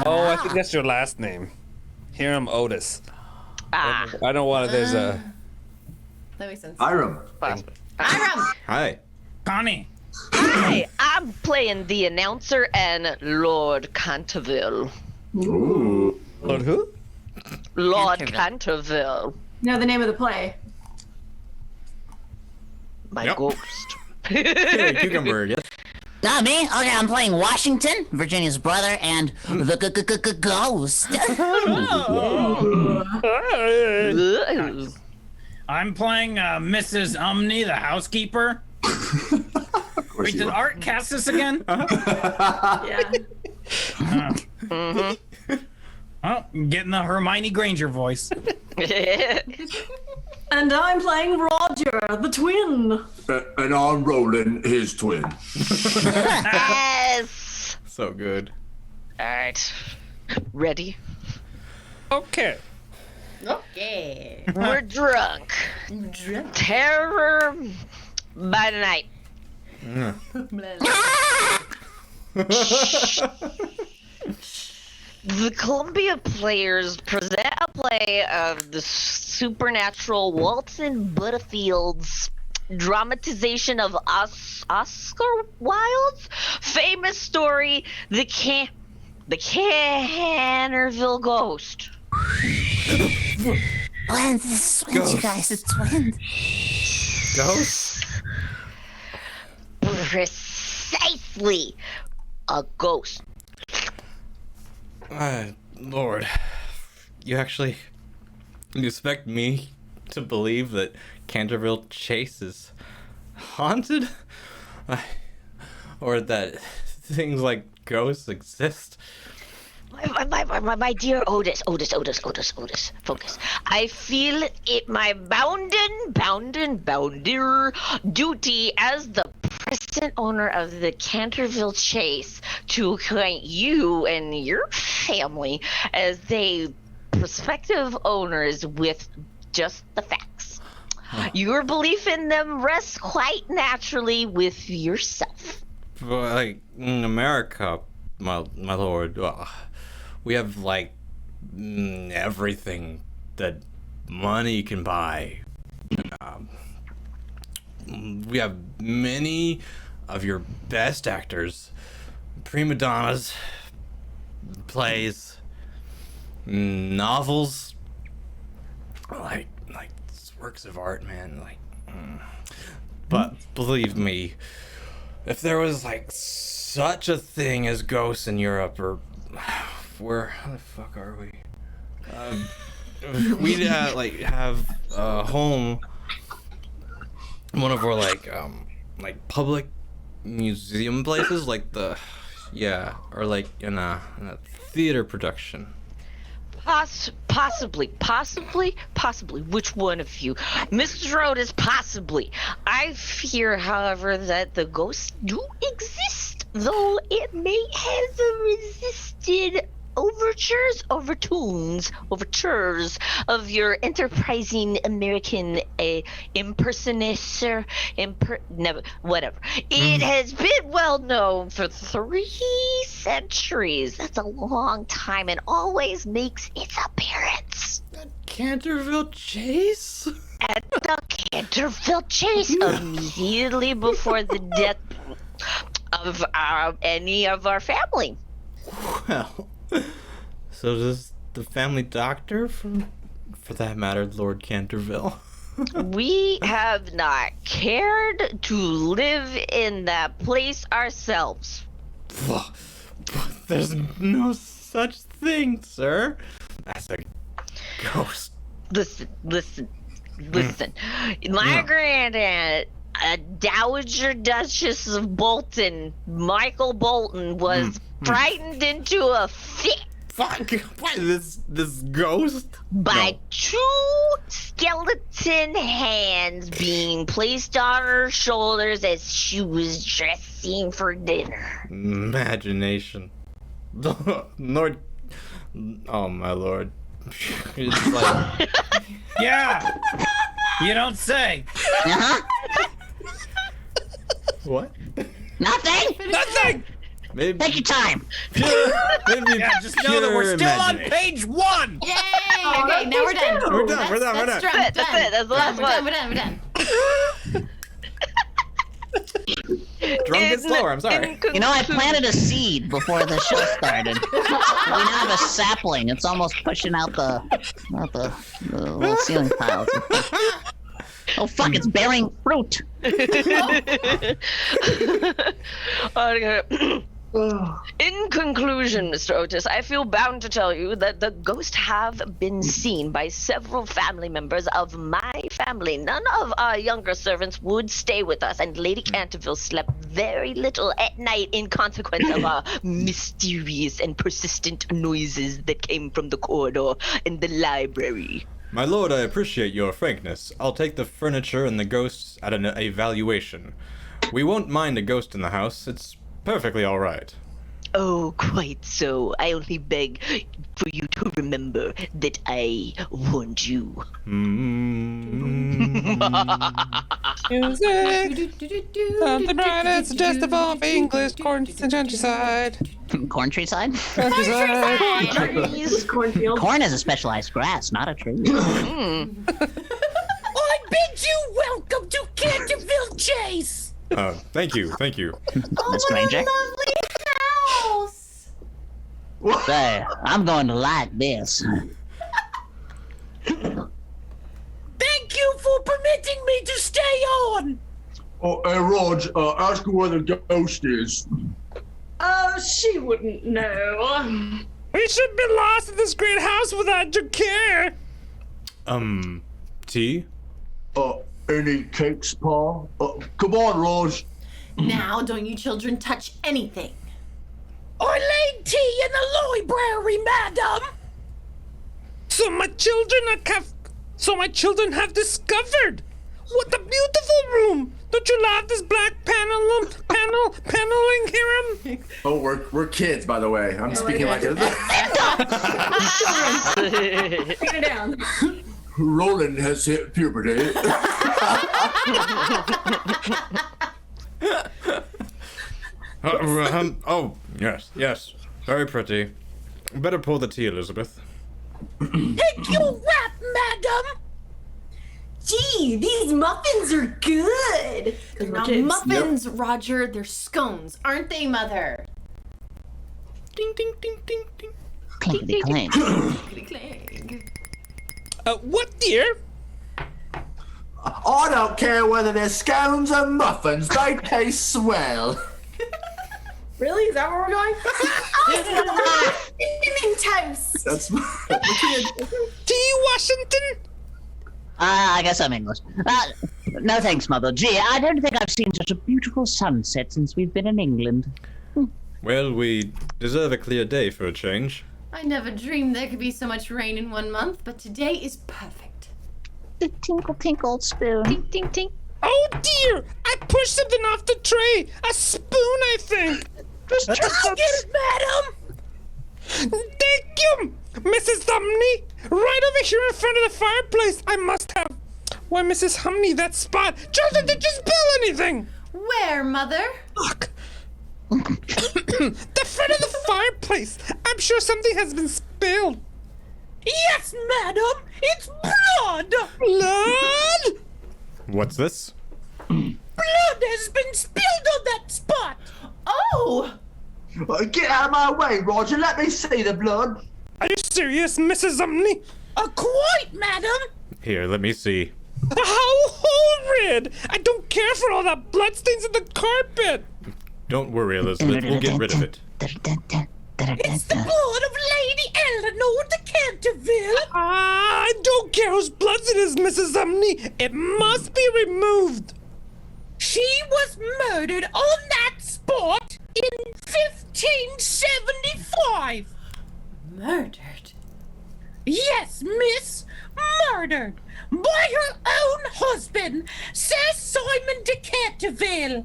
Oh, I think that's your last name. Hiram Otis. I don't want to. There's a. That makes sense. Hiram. Hiram! Hi. Connie. Hi, I'm playing the announcer and Lord Cantorville. Ooh. Lord who? Lord Cantorville. No, the name of the play. My Yep. ghost. Cucumber, yes. Me? Okay, I'm playing Washington, Virginia's brother, and the Ghost. I'm playing Mrs. Umney, the housekeeper. Wait, did Art cast this again? Yeah. Oh, getting the Hermione Granger voice. And I'm playing Roger, the twin. And I'm Roland, his twin. Yes. So good. All right. Ready? Okay. Okay. We're drunk. Terror by the night. The Columbia Players present a play of the supernatural Walton Butterfield's dramatization of Oscar Wilde's famous story, The Cantorville Ghost. Twins, you guys, it's twins. Ghost? Precisely. A ghost. Lord, you expect me to believe that Cantorville Chase is haunted? Or that things like ghosts exist? My dear Otis, focus. I feel it my bounden duty as the present owner of the Cantorville Chase to acquaint you and your family as they prospective owners with just the facts. Your belief in them rests quite naturally with yourself. Like, in America, my lord, we have, like, everything that money can buy. We have many of your best actors, prima donnas, plays, novels, like works of art, man. But believe me, if there was like such a thing as ghosts in Europe, or how the fuck are we? We'd have a home. One of our like public museum places, like or like in a theater production. Possibly. Which one of you? Mr. Otis, possibly. I fear, however, that the ghosts do exist, though it may have resisted overtures of your enterprising American impersonator, whatever. It has been well known for 3 centuries. That's a long time, and always makes its appearance. Cantorville Chase? At the Cantorville Chase, immediately before the death of any of our family. Well, so does the family doctor, for that matter, Lord Cantorville? We have not cared to live in that place ourselves. There's no such thing, sir, as a ghost. Listen. My granddad, a Dowager Duchess of Bolton, Michael Bolton, was frightened into a fit. Fuck! What, this ghost? By 2 skeleton hands being placed on her shoulders as she was dressing for dinner. Imagination. Lord. Oh, my lord. It's like... Yeah. You don't say. Uh-huh. What? Nothing? Nothing! Maybe Take your time. maybe Yeah, just know that we're pure still on imagination. page 1. Yay! Okay, now we're done. We're done, we're done, we're That's done. drunk, That's done. it, that's the last We're done, one. we're done. Drunk is slower. I'm sorry. You know, I planted a seed before the show started. We now have a sapling. It's almost pushing out the little ceiling tiles. Oh fuck! It's bearing fruit. In conclusion, Mr. Otis, I feel bound to tell you that the ghosts have been seen by several family members of my family. None of our younger servants would stay with us, and Lady Cantorville slept very little at night in consequence of our mysterious and persistent noises that came from the corridor in the library. My lord, I appreciate your frankness. I'll take the furniture and the ghosts at an evaluation. We won't mind a ghost in the house. It's perfectly all right. Oh, quite so. I only beg for you to remember that I warned you. Music. Something bright and suggestible of English countryside. Corn-tree side? Countryside. Trees, cornfield. Corn is a specialized grass, not a tree. I bid you welcome to Cantorville Chase. Thank you, thank you. The stranger. Lovely house. Say, I'm going to like this. Thank you for permitting me to stay on. Oh, hey, Rog, ask her where the ghost is. She wouldn't know. We should be lost in this great house without your care. Tea? Any cakes, Pa? Come on, Rog. Now, don't you children touch anything. I laid tea in the library, madam. So my children have discovered. What a beautiful room! Don't you love this black paneling here? Oh, we're kids, by the way. I'm speaking like a... Take it down. Roland has hit puberty. Oh, yes. Very pretty. Better pour the tea, Elizabeth. Take your wrap, madam. Gee, these muffins are good. They're not muffins, Roger. They're scones, aren't they, Mother? Ding, ding, ding, ding, ding. Clinkety clink. Clinkety clang. What, dear? I don't care whether they're scones or muffins. They taste swell. Really? Is that where we're going? Cinnamon toast. That's Tea, Washington? I guess I'm English. No thanks, Mother. Gee, I don't think I've seen such a beautiful sunset since we've been in England. Well, we deserve a clear day for a change. I never dreamed there could be so much rain in 1 month, but today is perfect. The tinkle tinkle spoon. Tink, tink, tink. Oh dear! I pushed something off the tray! A spoon, I think! I'll get it, madam. Thank you! Mrs. Humney! Right over here in front of the fireplace! I must have! Why, Mrs. Humney, that spot! Children, did you spill anything? Where, Mother? Fuck! The front of the fireplace! I'm sure something has been spilled! Yes, madam. It's blood. Blood? What's this? Blood has been spilled on that spot. Oh! Get out of my way, Roger. Let me see the blood. Are you serious, Mrs. Humney? Quite, madam. Here, let me see. How horrid! I don't care for all that bloodstains in the carpet! Don't worry, Elizabeth. We'll get rid of it. It's the blood of Lady Eleanor de Cantorville. I don't care whose blood it is, Mrs. Humney. It must be removed. She was murdered on that spot in 1575. Murdered? Yes, miss. Murdered by her own husband, Sir Simon de Cantorville.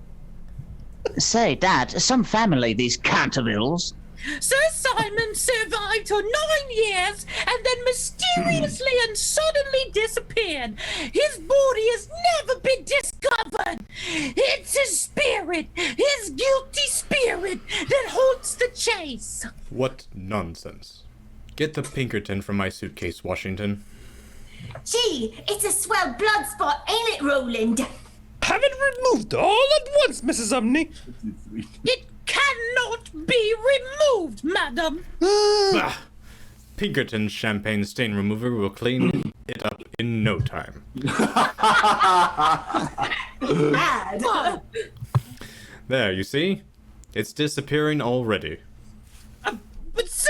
Say, Dad, some family, these Cantorvilles. Sir Simon survived her 9 years and then mysteriously and suddenly disappeared. His boy What nonsense. Get the Pinkerton from my suitcase, Washington. Gee, it's a swell blood spot, ain't it, Roland? Have it removed all at once, Mrs. Umney. It cannot be removed, madam. Bah! Pinkerton's champagne stain remover will clean it up in no time. Bad. There, you see? It's disappearing already. But sir,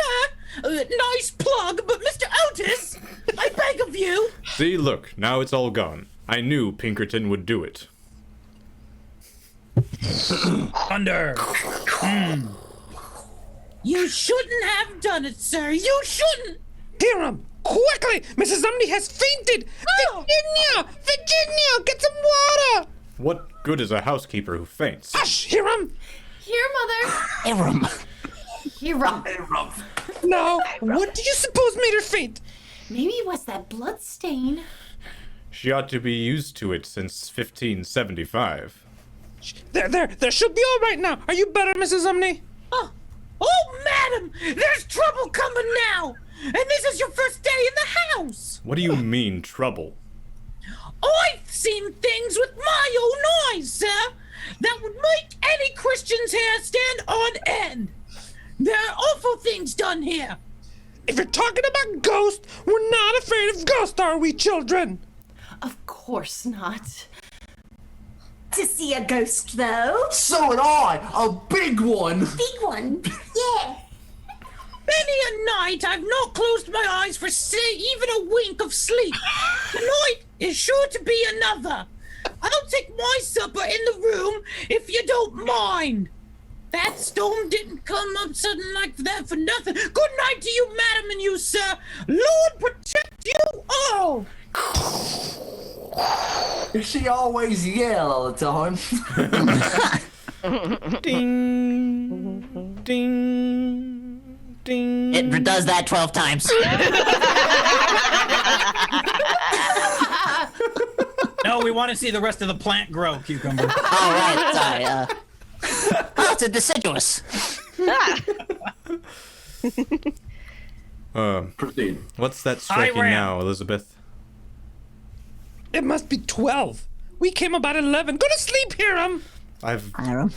nice plug, but Mr. Otis, I beg of you. See, look, now it's all gone. I knew Pinkerton would do it. Thunder. You shouldn't have done it, sir. You shouldn't. Hiram, quickly! Mrs. Umney has fainted! Oh. Virginia, get some water! What good is a housekeeper who faints? Hush, Hiram! Here, Mother. Hiram. Hiram. Now, what do you suppose made her faint? Maybe it was that blood stain. She ought to be used to it since 1575. There, she'll be all right now. Are you better, Mrs. Umney? Oh, madam, there's trouble coming now. And this is your first day in the house. What do you mean, trouble? I've seen things with my own eyes, sir, that would make any Christian's hair stand on end. There are awful things done here. If you're talking about ghosts, we're not afraid of ghosts, are we, children? Of course not. To see a ghost, though. So would I! A big one! Big one. Yeah. Many a night I've not closed my eyes for even a wink of sleep. Tonight is sure to be another. I'll take my supper in the room if you don't mind. That storm didn't come up sudden like that for nothing. Good night to you, madam, and you, sir. Lord protect you all. She always yell all the time. Ding, ding, ding. It does that 12 times. No, we want to see the rest of the plant grow, Cucumber. All right, sorry. Oh, it's a deciduous. Proceed. What's that striking ran. now, Elizabeth? It must be 12. We came about 11. Go to sleep, Hiram! Hiram.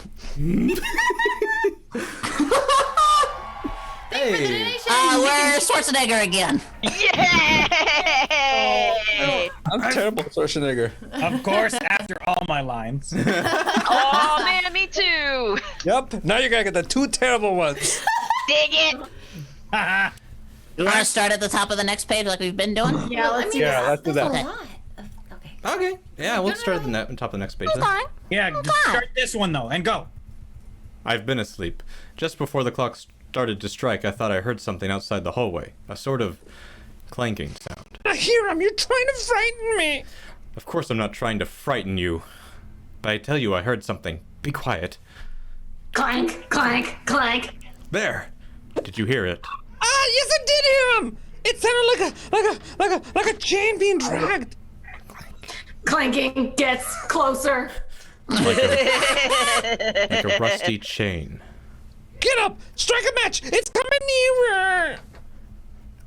Hey! Where's Schwarzenegger again? Yay! I'm terrible, Schwarzenegger. Of course, after all my lines. Oh man, me too. Yep, now you're gonna get the two terrible ones. Dig it. You want to start at the top of the next page like we've been doing? Yeah, let's Yeah, let's do that. a lot. Okay. Okay. Yeah, we'll start at the top of the next page then. Fine. Yeah, just start this one though, and go. I've been asleep. Just before the clock started to strike, I thought I heard something outside the hallway. A sort of clanking sound. Now, Hiram, you're trying to frighten me. Of course I'm not trying to frighten you. But I tell you I heard something. Be quiet. Clank, clank, clank. There! Did you hear it? Ah, yes, I did hear him. It sounded like a chain being dragged. Clanking gets closer. Like a rusty chain. Get up, strike a match. It's coming nearer.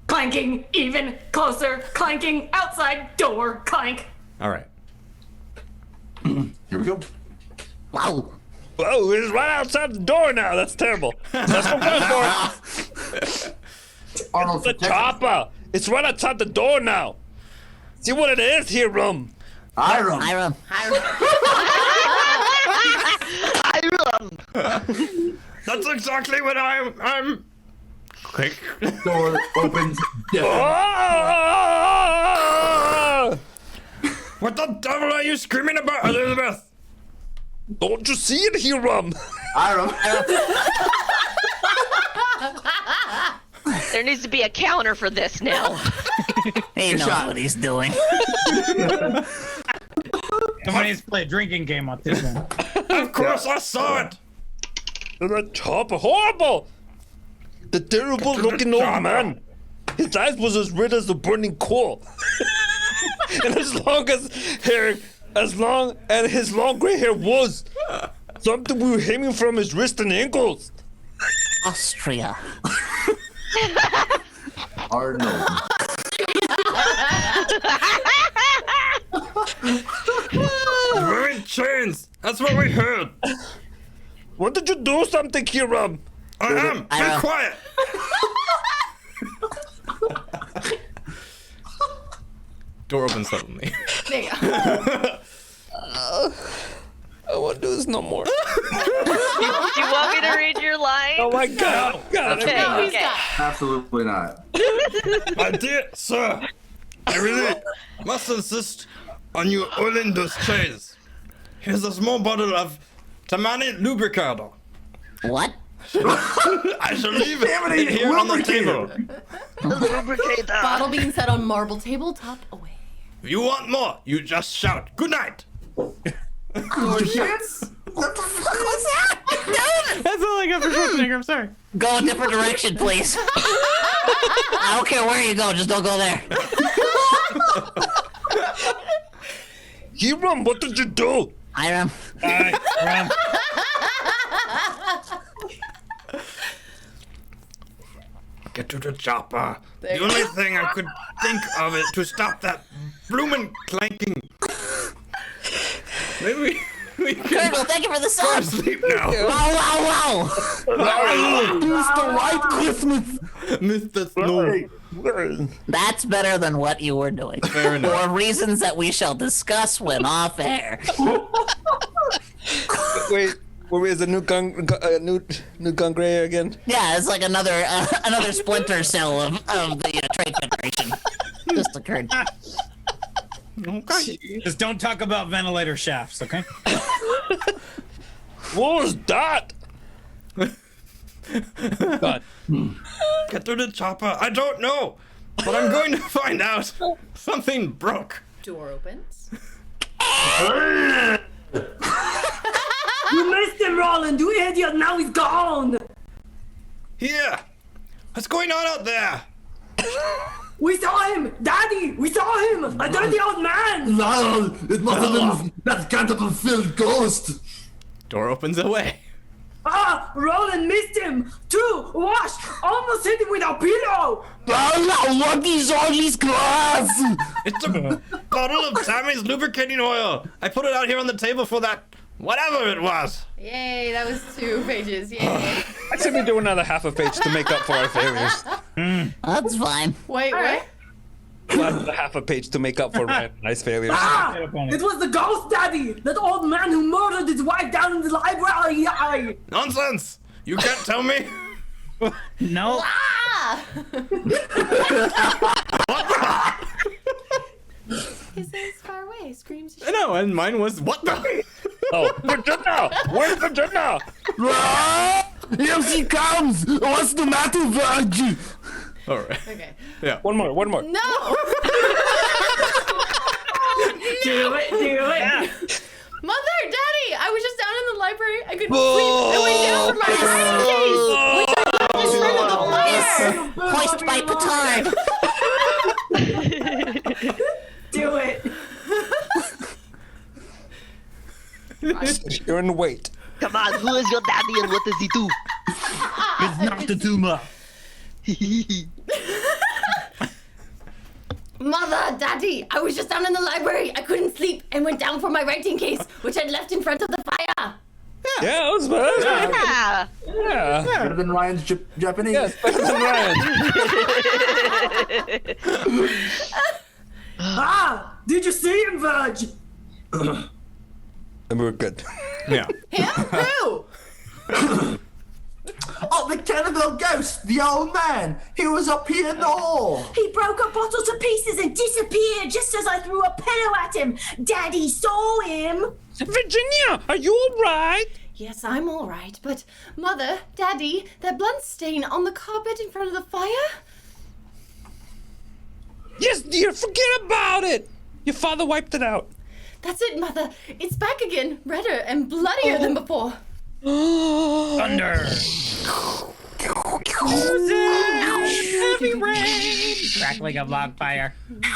Clanking even closer. Clanking outside door. Clank. Alright. Here we go. Wow. Whoa, it's right outside the door now. That's terrible. That's what I'm going for. Arnold, The chopper. It's right outside the door now. See what it is, Hiram. Hiram. Hiram. That's exactly what I'm... Quick. Door opens. Ah! What the devil are you screaming about, Elizabeth? Don't you see it, Hiram? Hiram. There needs to be a counter for this now. He knows what he's doing. Somebody needs to play a drinking game on this one. Of course I saw it! The chopper, horrible! The terrible looking old man. His eyes was as red as the burning coal. And his long gray hair was something we were hanging from his wrist and ankles. Austria. Arnold. Wearing chains. That's what we heard. What did you do something, Hiram? I am. Be quiet. Door opens suddenly. There you go. I won't do this no more. You want me to read your line? Oh my God. Okay, okay. Absolutely not. My dear sir, I really must insist on you oiling those chains. Here's a small bottle of Tamani lubricado. What? I shall leave it here on the table. Bottle being set on marble tabletop away. If you want more, you just shout. Good night. What the fuck was that? That's all I got for Schwarzenegger. I'm sorry. Go a different direction, please. I don't care where you go, just don't go there. Hiram, what did you do? Hiram. Hiram. Get to the chopper. The only thing I could think of is to stop that bloomin' clanking. Maybe we can Colonel, thank you for the go song. to sleep now. Wow. Mr. White Christmas. Mr. Snow. That's better than what you were doing. Fair enough. For reasons that we shall discuss when off air. Wait, is the new gun gray again? Yeah, it's like another splinter cell of the Trade Federation just occurred. Okay. Just don't talk about ventilator shafts, okay? What was that? God. Get to the chopper. I don't know, but I'm going to find out. Something broke. Door opens. You missed him, Roland, you idiot! Now he's gone! Here. What's going on out there? We saw him! Daddy! We saw him! A dirty old man! No, it must have been that Cantorville Ghost. Door opens away. Ah! Roland missed him! Two! Wash! Almost hit him with a pillow! What is all this glass? It's a bottle of Tammy's lubricating oil. I put it out here on the table for that whatever it was. Yay, that was 2 pages. Yay. I said we do another half a page to make up for our failures. That's fine. Wait, what? Another half a page to make up for my nice failures. Ah! It was the ghost, Daddy! That old man who murdered his wife down in the library! Nonsense! You can't tell me. No. Ah! His is far away. Screams. No, and mine was what the? Oh, Virginia! Where's Virginia? Here she comes. What's the matter, Virgie? All right. Okay. Yeah. One more. No! Do it! Yeah. Mother, Daddy! I was just down in the library. I couldn't sleep. I went down for my writing case, which I left in front of the fire. Hoist by petard. Do it! You're in wait. Come on, who is your daddy and what does he do? It's not the tumor. Mother, Daddy! I was just down in the library. I couldn't sleep and went down for my writing case, which I'd left in front of the fire. Yeah, that was bad. Yeah. Yeah. Better than Ryan's Japanese. Yes, better than Ryan. Ah! Did you see him, Virg? And we're good. Yeah. Him? Who? Oh, the Kennebel Ghost, the old man. He was up here in the hall. He broke a bottle to pieces and disappeared just as I threw a pillow at him. Daddy saw him. Virginia, are you all right? Yes, I'm all right, but Mother, Daddy, that blood stain on the carpet in front of the fire? Yes, dear, forget about it. Your father wiped it out. That's it, Mother. It's back again, redder and bloodier than before. Thunder. Heavy rain! Crackling of log fire.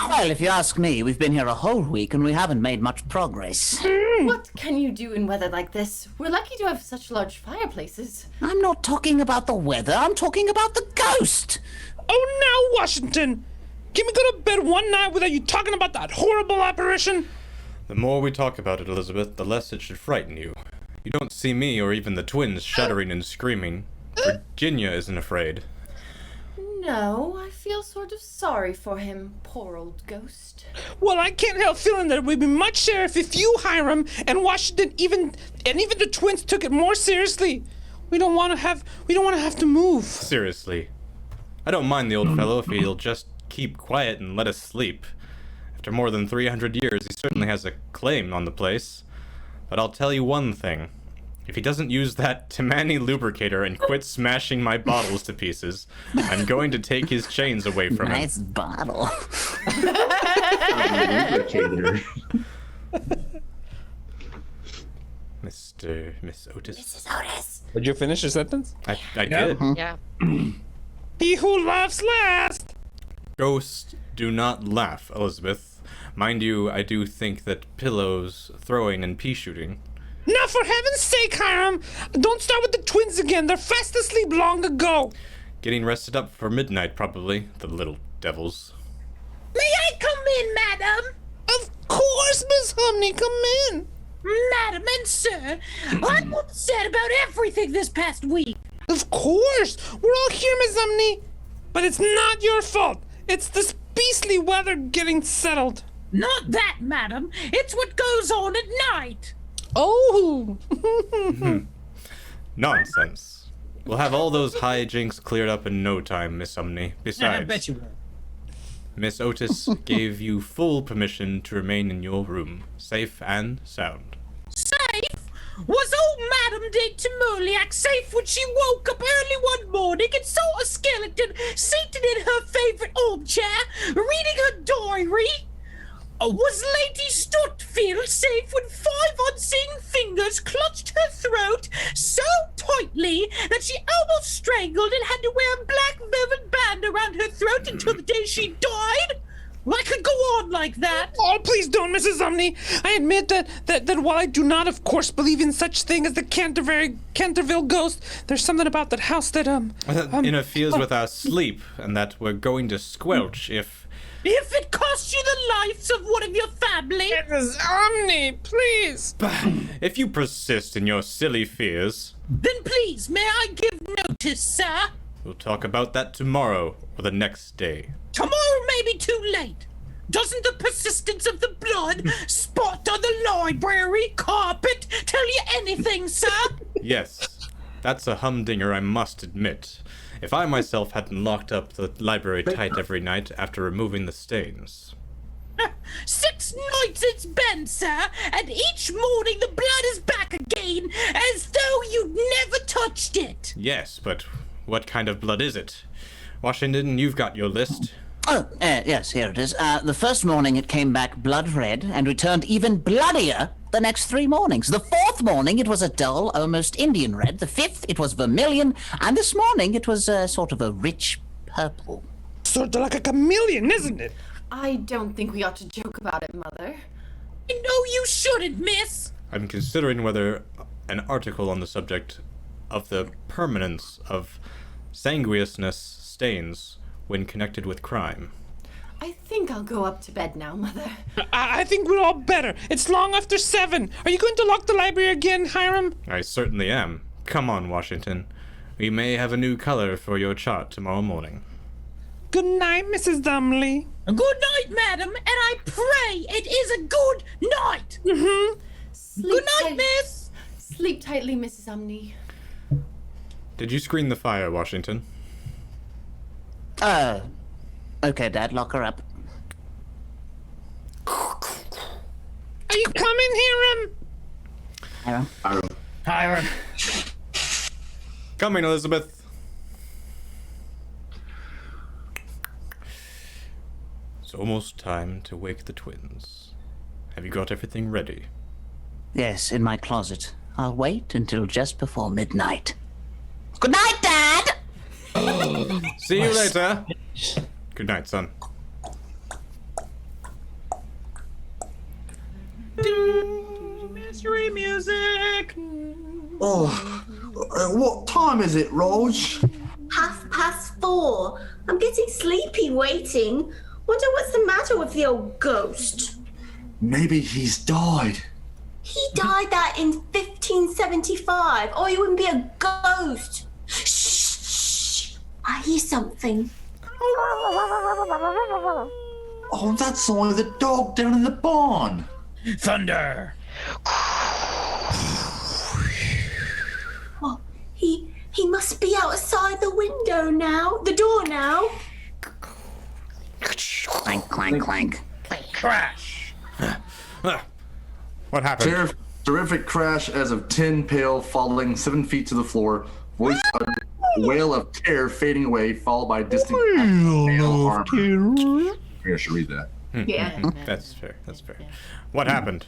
Well, if you ask me, we've been here a whole week and we haven't made much progress. What can you do in weather like this? We're lucky to have such large fireplaces. I'm not talking about the weather, I'm talking about the ghost! Oh, now, Washington! Can we go to bed one night without you talking about that horrible apparition? The more we talk about it, Elizabeth, the less it should frighten you. You don't see me or even the twins shuddering and screaming. Virginia isn't afraid. No, I feel sort of sorry for him, poor old ghost. Well, I can't help feeling that it would be much sheriff if you, Hiram, and Washington, even the twins took it more seriously. We don't want to have to move. Seriously. I don't mind the old fellow if he'll just keep quiet and let us sleep. After more than 300 years, he certainly has a claim on the place. But I'll tell you one thing. If he doesn't use that Tammany lubricator and quit smashing my bottles to pieces, I'm going to take his chains away from him. Nice bottle. Lubricator. Miss Otis. Mrs. Otis. Did you finish your sentence? I did. Yeah. He who laughs last. Ghosts do not laugh, Elizabeth. Mind you, I do think that pillows, throwing, and pea shooting. Now, for heaven's sake, Hiram, don't start with the twins again. They're fast asleep long ago. Getting rested up for midnight, probably. The little devils. May I come in, madam? Of course, Miss Humney, come in. Madam and sir, I'm upset about everything this past week. Of course, we're all here, Miss Humney. But it's not your fault. It's this beastly weather getting settled. Not that, madam. It's what goes on at night. Oh! Nonsense. We'll have all those hijinks cleared up in no time, Miss Humney. I Besides, bet you will. Miss Otis gave you full permission to remain in your room, safe and sound. Safe? Was old Madam de Timoleac safe when she woke up early one morning and saw a skeleton seated in her favorite armchair, reading her diary? Was Lady Stutfield safe when 5 unseen fingers clutched her throat so tightly that she almost strangled and had to wear a black velvet band around her throat until the day she died? Well, I could go on like that. Oh, please don't, Mrs. Humney. I admit that while I do not, of course, believe in such thing as the Cantorville Ghost, there's something about that house that, interferes with our sleep, and that we're going to squelch if it costs you the lives of one of your family. Mrs. Humney, please. If you persist in your silly fears, Then please, may I give notice, sir? we'll talk about that tomorrow or the next day. Tomorrow may be too late. Doesn't the persistence of the blood spot on the library carpet tell you anything, sir? Yes, that's a humdinger, I must admit. If I myself hadn't locked up the library tight every night after removing the stains. 6 nights it's been, sir, and each morning the blood is back again, as though you'd never touched it. Yes, but what kind of blood is it? Washington, you've got your list. Oh, yes, here it is. The first morning it came back blood red and returned even bloodier the next 3 mornings. The 4th morning it was a dull, almost Indian red. The 5th it was vermilion. And this morning it was sort of a rich purple. Sort of like a chameleon, isn't it? I don't think we ought to joke about it, Mother. No, you shouldn't, miss. I'm considering whether an article on the subject of the permanence of sanguineous stains when connected with crime. I think I'll go up to bed now, Mother. I think we're all better. It's long after 7. Are you going to lock the library again, Hiram? I certainly am. Come on, Washington. We may have a new color for your chart tomorrow morning. Good night, Mrs. Dumley. Good night, madam, and I pray it is a good night. Mm-hmm. Good night, miss. Sleep tightly, Mrs. Umney. Did you screen the fire, Washington? Okay, Dad, lock her up. Are you coming, Hiram? Hiram. Coming, Elizabeth. It's almost time to wake the twins. Have you got everything ready? Yes, in my closet. I'll wait until just before midnight. Good night, Dad! See you later. Good night, son. Mystery music. Oh, what time is it, Raj? 4:30. I'm getting sleepy waiting. Wonder what's the matter with the old ghost? Maybe he's died. He died that in 1575, or he wouldn't be a ghost. Shh! I hear something. Oh, that's only the dog down in the barn. Thunder. Oh, he must be outside the window now. The door now. Clank, clank, clank. Crash. What happened? Terrific crash as of tin pail falling 7 feet to the floor. Voice uttered, wail of terror fading away, followed by distant male armor. Maybe I should read that. Yeah. That's fair. That's fair. What happened?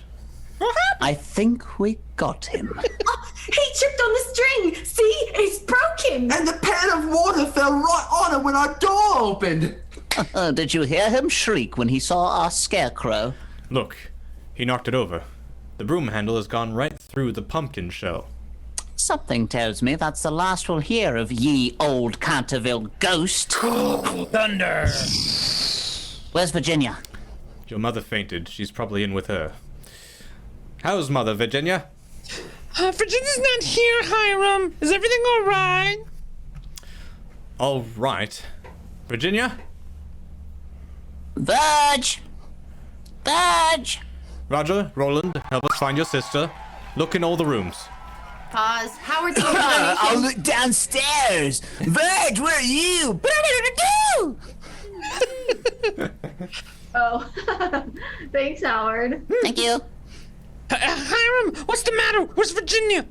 I think we got him. Oh, he tripped on the string. See, it's broken. And the pan of water fell right on him when our door opened. Did you hear him shriek when he saw our scarecrow? Look, he knocked it over. The broom handle has gone right through the pumpkin shell. Something tells me that's the last we'll hear of ye old Cantorville Ghost. Thunder. Where's Virginia? Your mother fainted. She's probably in with her. How's Mother, Virginia? Virginia's not here, Hiram. Is everything all right? All right. Virginia? Virg! Roger, Roland, help us find your sister. Look in all the rooms. Pause. Howard's I'll look downstairs. Virg, where are you? Oh, thanks, Howard. Thank you. Hiram, what's the matter? Where's Virginia?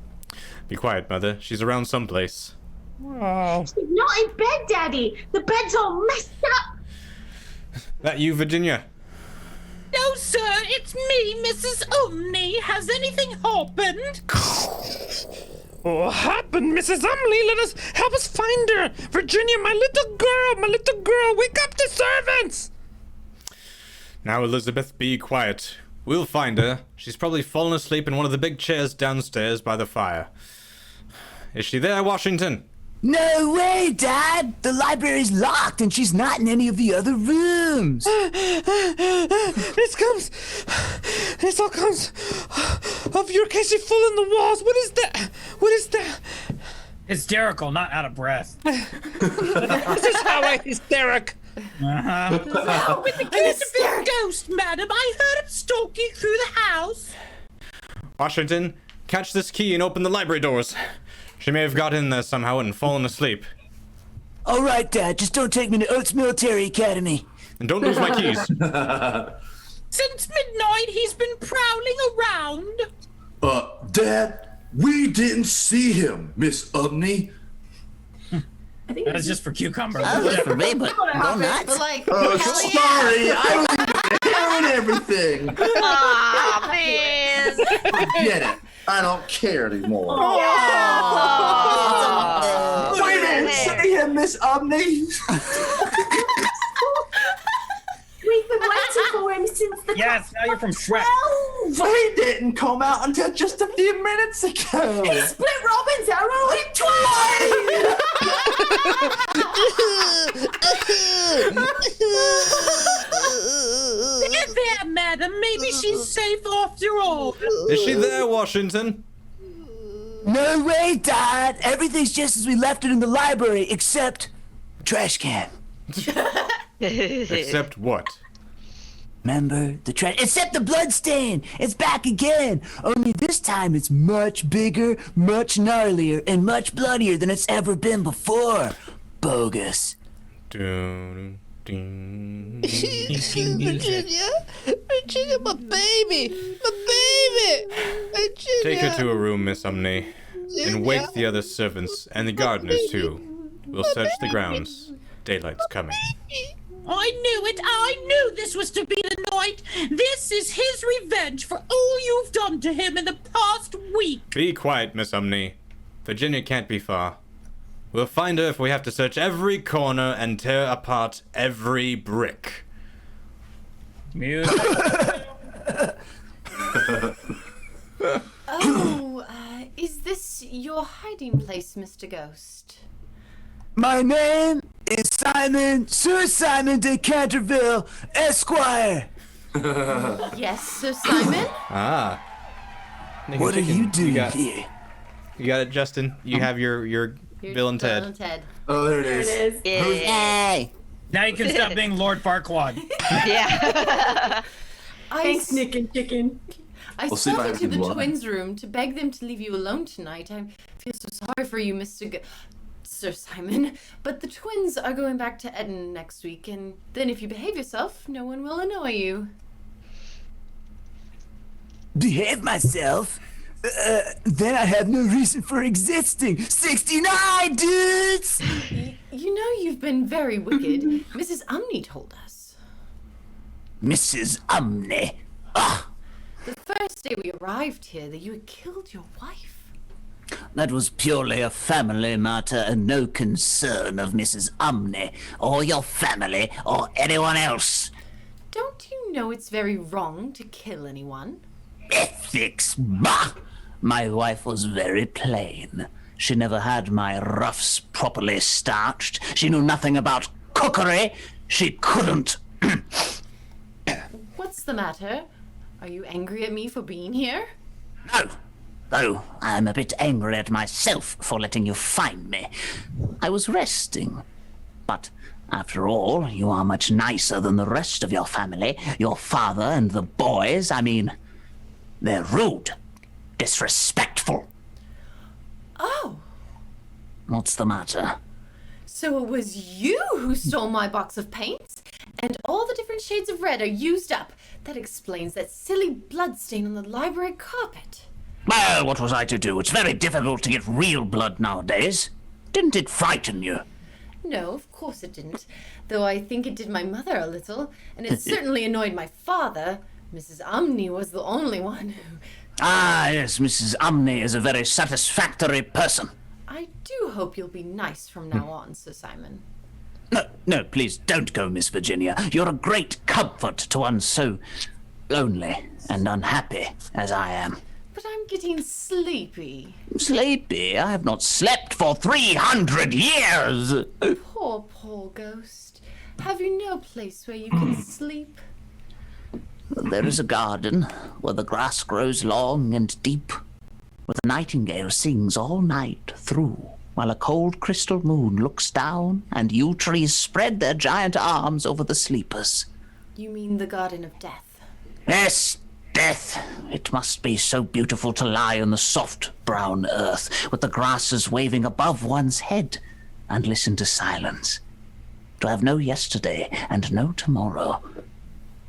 Be quiet, Mother. She's around someplace. Oh. She's not in bed, Daddy. The bed's all messed up. That you, Virginia? No, sir, it's me, Mrs. Umney. Has anything happened? What happened, Mrs. Umney? Help us find her. Virginia, my little girl, wake up the servants. Now, Elizabeth, be quiet. We'll find her. She's probably fallen asleep in one of the big chairs downstairs by the fire. Is she there, Washington? No way, Dad! The library's locked and she's not in any of the other rooms. This all comes of your case you're full in the walls. What is that? Hysterical, not out of breath. This is how I hysteric. Uh-huh. With the Cantorville Ghost, madam. I heard him stalking through the house. Washington, catch this key and open the library doors. She may have got in there somehow and fallen asleep. All right, Dad, just don't take me to Oates Military Academy. And don't lose my keys. Since midnight, he's been prowling around. Dad, we didn't see him, Miss Umney. That's just for cucumbers. That was for me, but go nuts. But like, Oh, hell yeah. sorry, I was hearing everything. Aw, man. Forget it. I don't care anymore. Aw. We didn't see him, Miss Umney. We've been waiting for him since the Yes, now you're from Shrek. 12. He didn't come out until just a few minutes ago. He split Robin's arrow in twice. There, madam. Maybe she's safe after all. Is she there, Washington? No way, Dad. Everything's just as we left it in the library, except trash can. Except what? Remember the trash? Except the blood stain. It's back again. Only this time it's much bigger, much gnarlier, and much bloodier than it's ever been before. Bogus. Dun, dun, Virginia, my baby. Virginia. Take her to a room, Miss Umney, and wake the other servants and the gardeners too. We'll search the grounds. Daylight's coming. I knew it. I knew this was to be the night. This is his revenge for all you've done to him in the past week. Be quiet, Miss Umney. Virginia can't be far. We'll find her if we have to search every corner and tear apart every brick. Music. Is this your hiding place, Mr. Ghost? My name is Simon, Sir Simon de Cantorville, Esquire. Yes, Sir Simon? Ah. What are you doing here? You got it, Justin. You have your Bill and Ted. Bill and Ted. Oh, there it is. Yay! Now you can stop being Lord Farquaad. Yeah. Thanks, Nick and Chicken. I We'll see if I stepped into can the do twins' room to beg them to leave you alone tonight. I feel so sorry for you, Sir Simon. But the twins are going back to Eton next week, and then if you behave yourself, no one will annoy you. Behave myself? Then I have no reason for existing. 69, dudes! You know you've been very wicked. Mrs. Umney told us. Mrs. Umney. Ah, The first day we arrived here that you had killed your wife. that was purely a family matter and no concern of Mrs. Umney, or your family, or anyone else. Don't you know it's very wrong to kill anyone? Ethics, bah! My wife was very plain. She never had my ruffs properly starched. She knew nothing about cookery. She couldn't. What's the matter? Are you angry at me for being here? No. Though I'm a bit angry at myself for letting you find me. I was resting. But after all, you are much nicer than the rest of your family. Your father and the boys, I mean, they're rude, disrespectful. Oh, What's the matter? so it was you who stole my box of paints? And all the different shades of red are used up. That explains that silly blood stain on the library carpet. Well, what was I to do? It's very difficult to get real blood nowadays. Didn't it frighten you? No, of course it didn't. Though I think it did my mother a little, and it certainly annoyed my father. Mrs. Umney was the only one who... Ah, yes, Mrs. Umney is a very satisfactory person. I do hope you'll be nice from now on, Sir Simon. No, please don't go, Miss Virginia. You're a great comfort to one so lonely and unhappy as I am. But I'm getting sleepy. Sleepy? I have not slept for 300 years! Poor ghost. Have you no place where you can sleep? There is a garden where the grass grows long and deep, where the nightingale sings all night through, while a cold crystal moon looks down and yew trees spread their giant arms over the sleepers. You mean the Garden of Death? Yes, death. It must be so beautiful to lie on the soft brown earth, with the grasses waving above one's head, and listen to silence. To have no yesterday and no tomorrow.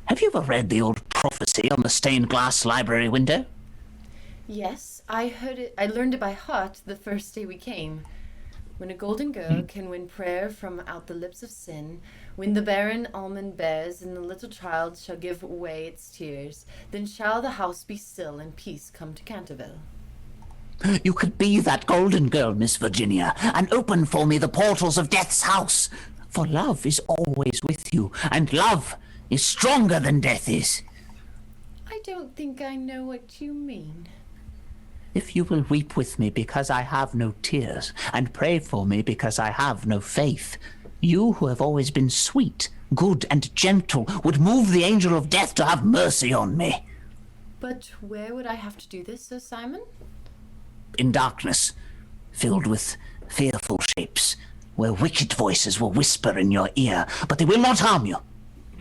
Have you ever read the old prophecy on the stained glass library window? Yes, I heard it. I learned it by heart the first day we came. When a golden girl can win prayer from out the lips of sin, when the barren almond bears and the little child shall give away its tears, then shall the house be still and peace come to Cantorville. You could be that golden girl, Miss Virginia, and open for me the portals of death's house. For love is always with you, and love is stronger than death is. I don't think I know what you mean. If you will weep with me because I have no tears, and pray for me because I have no faith, you who have always been sweet, good, and gentle would move the angel of death to have mercy on me. But where would I have to do this, Sir Simon? In darkness, filled with fearful shapes, where wicked voices will whisper in your ear, but they will not harm you.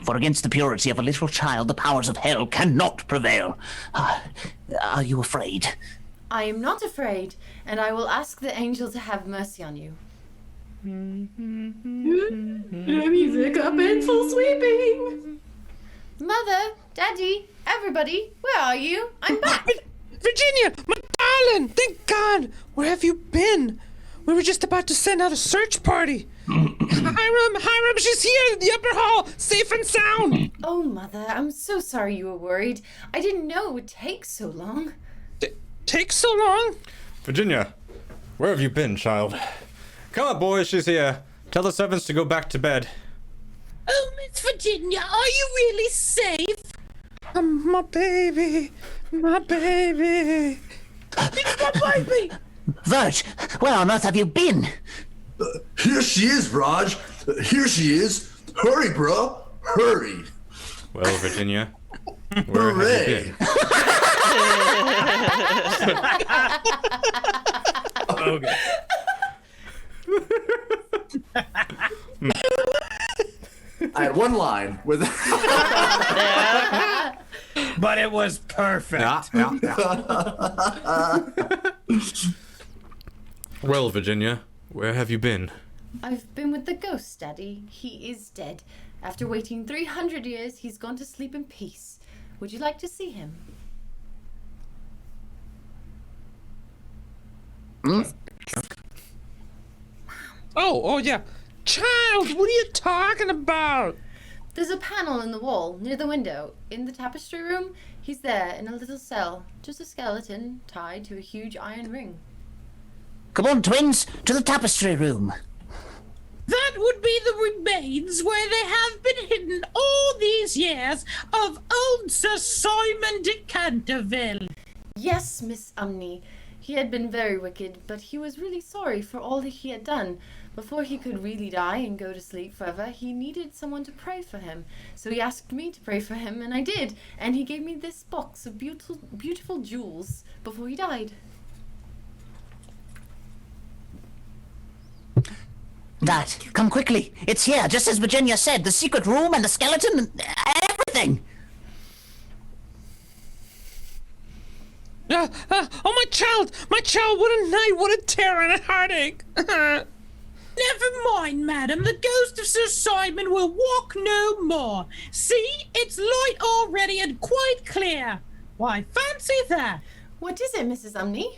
For against the purity of a little child, the powers of hell cannot prevail. Are you afraid? I am not afraid, and I will ask the angel to have mercy on you. Music up and full sweeping. Mother, Daddy, everybody, where are you? I'm back. Virginia, my darling! Thank God! Where have you been? We were just about to send out a search party. Hiram, she's here in the upper hall, safe and sound. Oh, Mother, I'm so sorry you were worried. I didn't know it would take so long. Take so long? Virginia, where have you been, child? Come on, boys, she's here. Tell the servants to go back to bed. Oh, Miss Virginia, are you really safe? My baby. My baby. It's my baby. Virg, where on earth have you been? Here she is, Raj. Here she is. Hurry, bro. Hurry. Well, Virginia, where have you been? Okay. I had one line with. But it was perfect. Well, Virginia, where have you been? I've been with the ghost, Daddy. He is dead. After waiting 300 years, he's gone to sleep in peace. Would you like to see him? Oh, yeah. Child, what are you talking about? There's a panel in the wall near the window. In the tapestry room, he's there in a little cell. Just a skeleton tied to a huge iron ring. Come on, twins, to the tapestry room. That would be the remains where they have been hidden all these years of old Sir Simon de Cantorville. Yes, Miss Umney. He had been very wicked, but he was really sorry for all that he had done. Before he could really die and go to sleep forever, he needed someone to pray for him. So he asked me to pray for him, and I did. And he gave me this box of beautiful jewels before he died. That, come quickly. It's here, just as Virginia said. The secret room and the skeleton and everything. Oh, my child, what a night, what a terror and a heartache. Never mind, madam. The ghost of Sir Simon will walk no more. See, it's light already and quite clear. Why, fancy that. What is it, Mrs. Umney?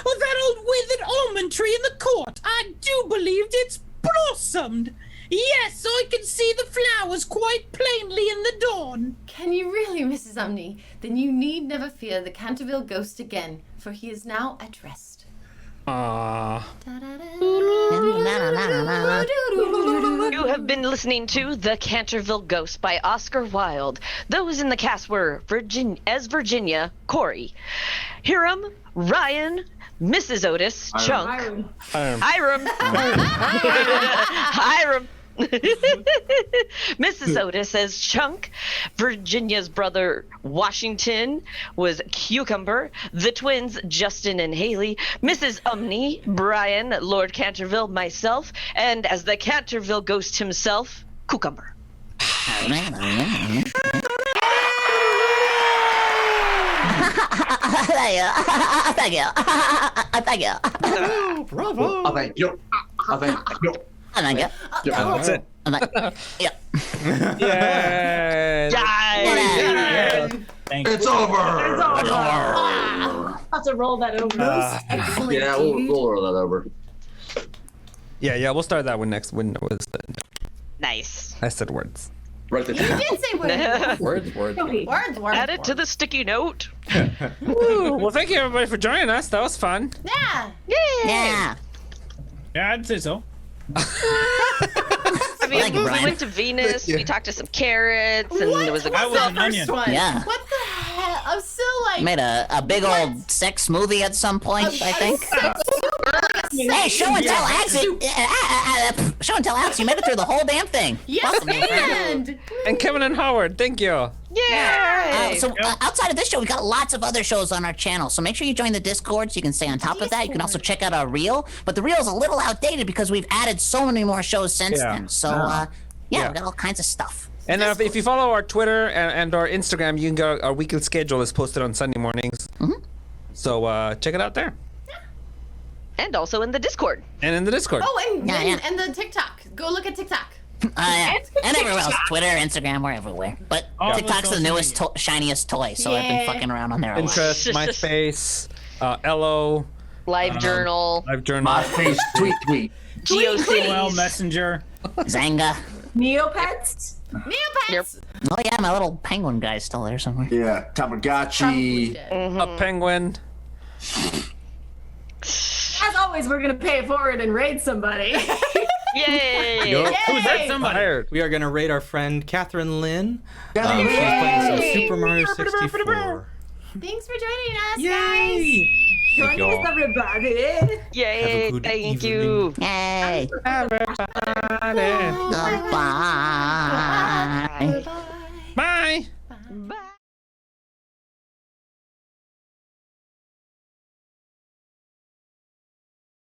Well, that old withered almond tree in the court. I do believe it's blossomed. Yes, I can see the flowers quite plainly in the dawn. Can you really, Mrs. Umney? Then you need never fear the Cantorville Ghost again, for he is now at rest. You have been listening to The Cantorville Ghost by Oscar Wilde. Those in the cast were Virginia, Corey, Hiram, Ryan, Mrs. Otis, Chunk, Hiram, Mrs. Otis as Chunk. Virginia's brother Washington was Cucumber. The twins Justin and Haley. Mrs. Umney, Brian, Lord Cantorville, myself, and as the Cantorville Ghost himself, Cucumber. Thank you. Bravo! Thank you. Thank you. That's it. Yeah. Yeah. It's over. I'll have to roll that over. Excellent. Yeah, we'll roll that over. Yeah, we'll start that one next. When was the... Nice. I said words. Write it You down. did say words. Words. Words. Add it to the sticky note. Woo. Well, thank you everybody for joining us. That was fun. Yeah. Yeah. Yeah, I'd say so. I mean, Thank you, we Brian. went to Venus, we talked to some carrots, and there was a I was an First onion. one. Yeah. What the hell? I'm still like. Made a big old sex movie at some point, I think. Hey, show and tell Alex. Show and tell Alex you made it through the whole damn thing. Yes, Awesome, my friend. and Kevin and Howard, thank you. Yay! Outside of this show, we got lots of other shows on our channel. So make sure you join the Discord so you can stay on top of that. You can also check out our reel. But the reel's a little outdated because we've added so many more shows since then. So, Yeah. we got all kinds of stuff. And if you follow our Twitter and our Instagram, you can go. Our weekly schedule is posted on Sunday mornings. So check it out there. And also in the Discord. And in the Discord. oh, and Yeah. and the TikTok. Go look at TikTok. And everywhere else, Twitter, Instagram, we're everywhere. But All the TikTok's the social newest, shiniest toy, so I've been Yeah. fucking around on there a lot. Pinterest, MySpace, Elo, Live Journal. Live Journal. My face, tweet. AOL GeoCities. Messenger. Zanga. Neopets? Neopets. Oh yeah, my little penguin guy's still there somewhere. Yeah, Tamagotchi. Probably dead. A penguin. As always. always we're gonna pay it forward and raid somebody. Yay! Yup. Who's that somebody? Fired. We are going to raid our friend Catherine Lynn. Catherine She's playing some Yay. Super Mario 64. Thanks for joining us, Yay! Thank Join us, y'all. everybody. Yay! Have a good Thank evening. you. Yay. Everybody. Goodbye. Bye.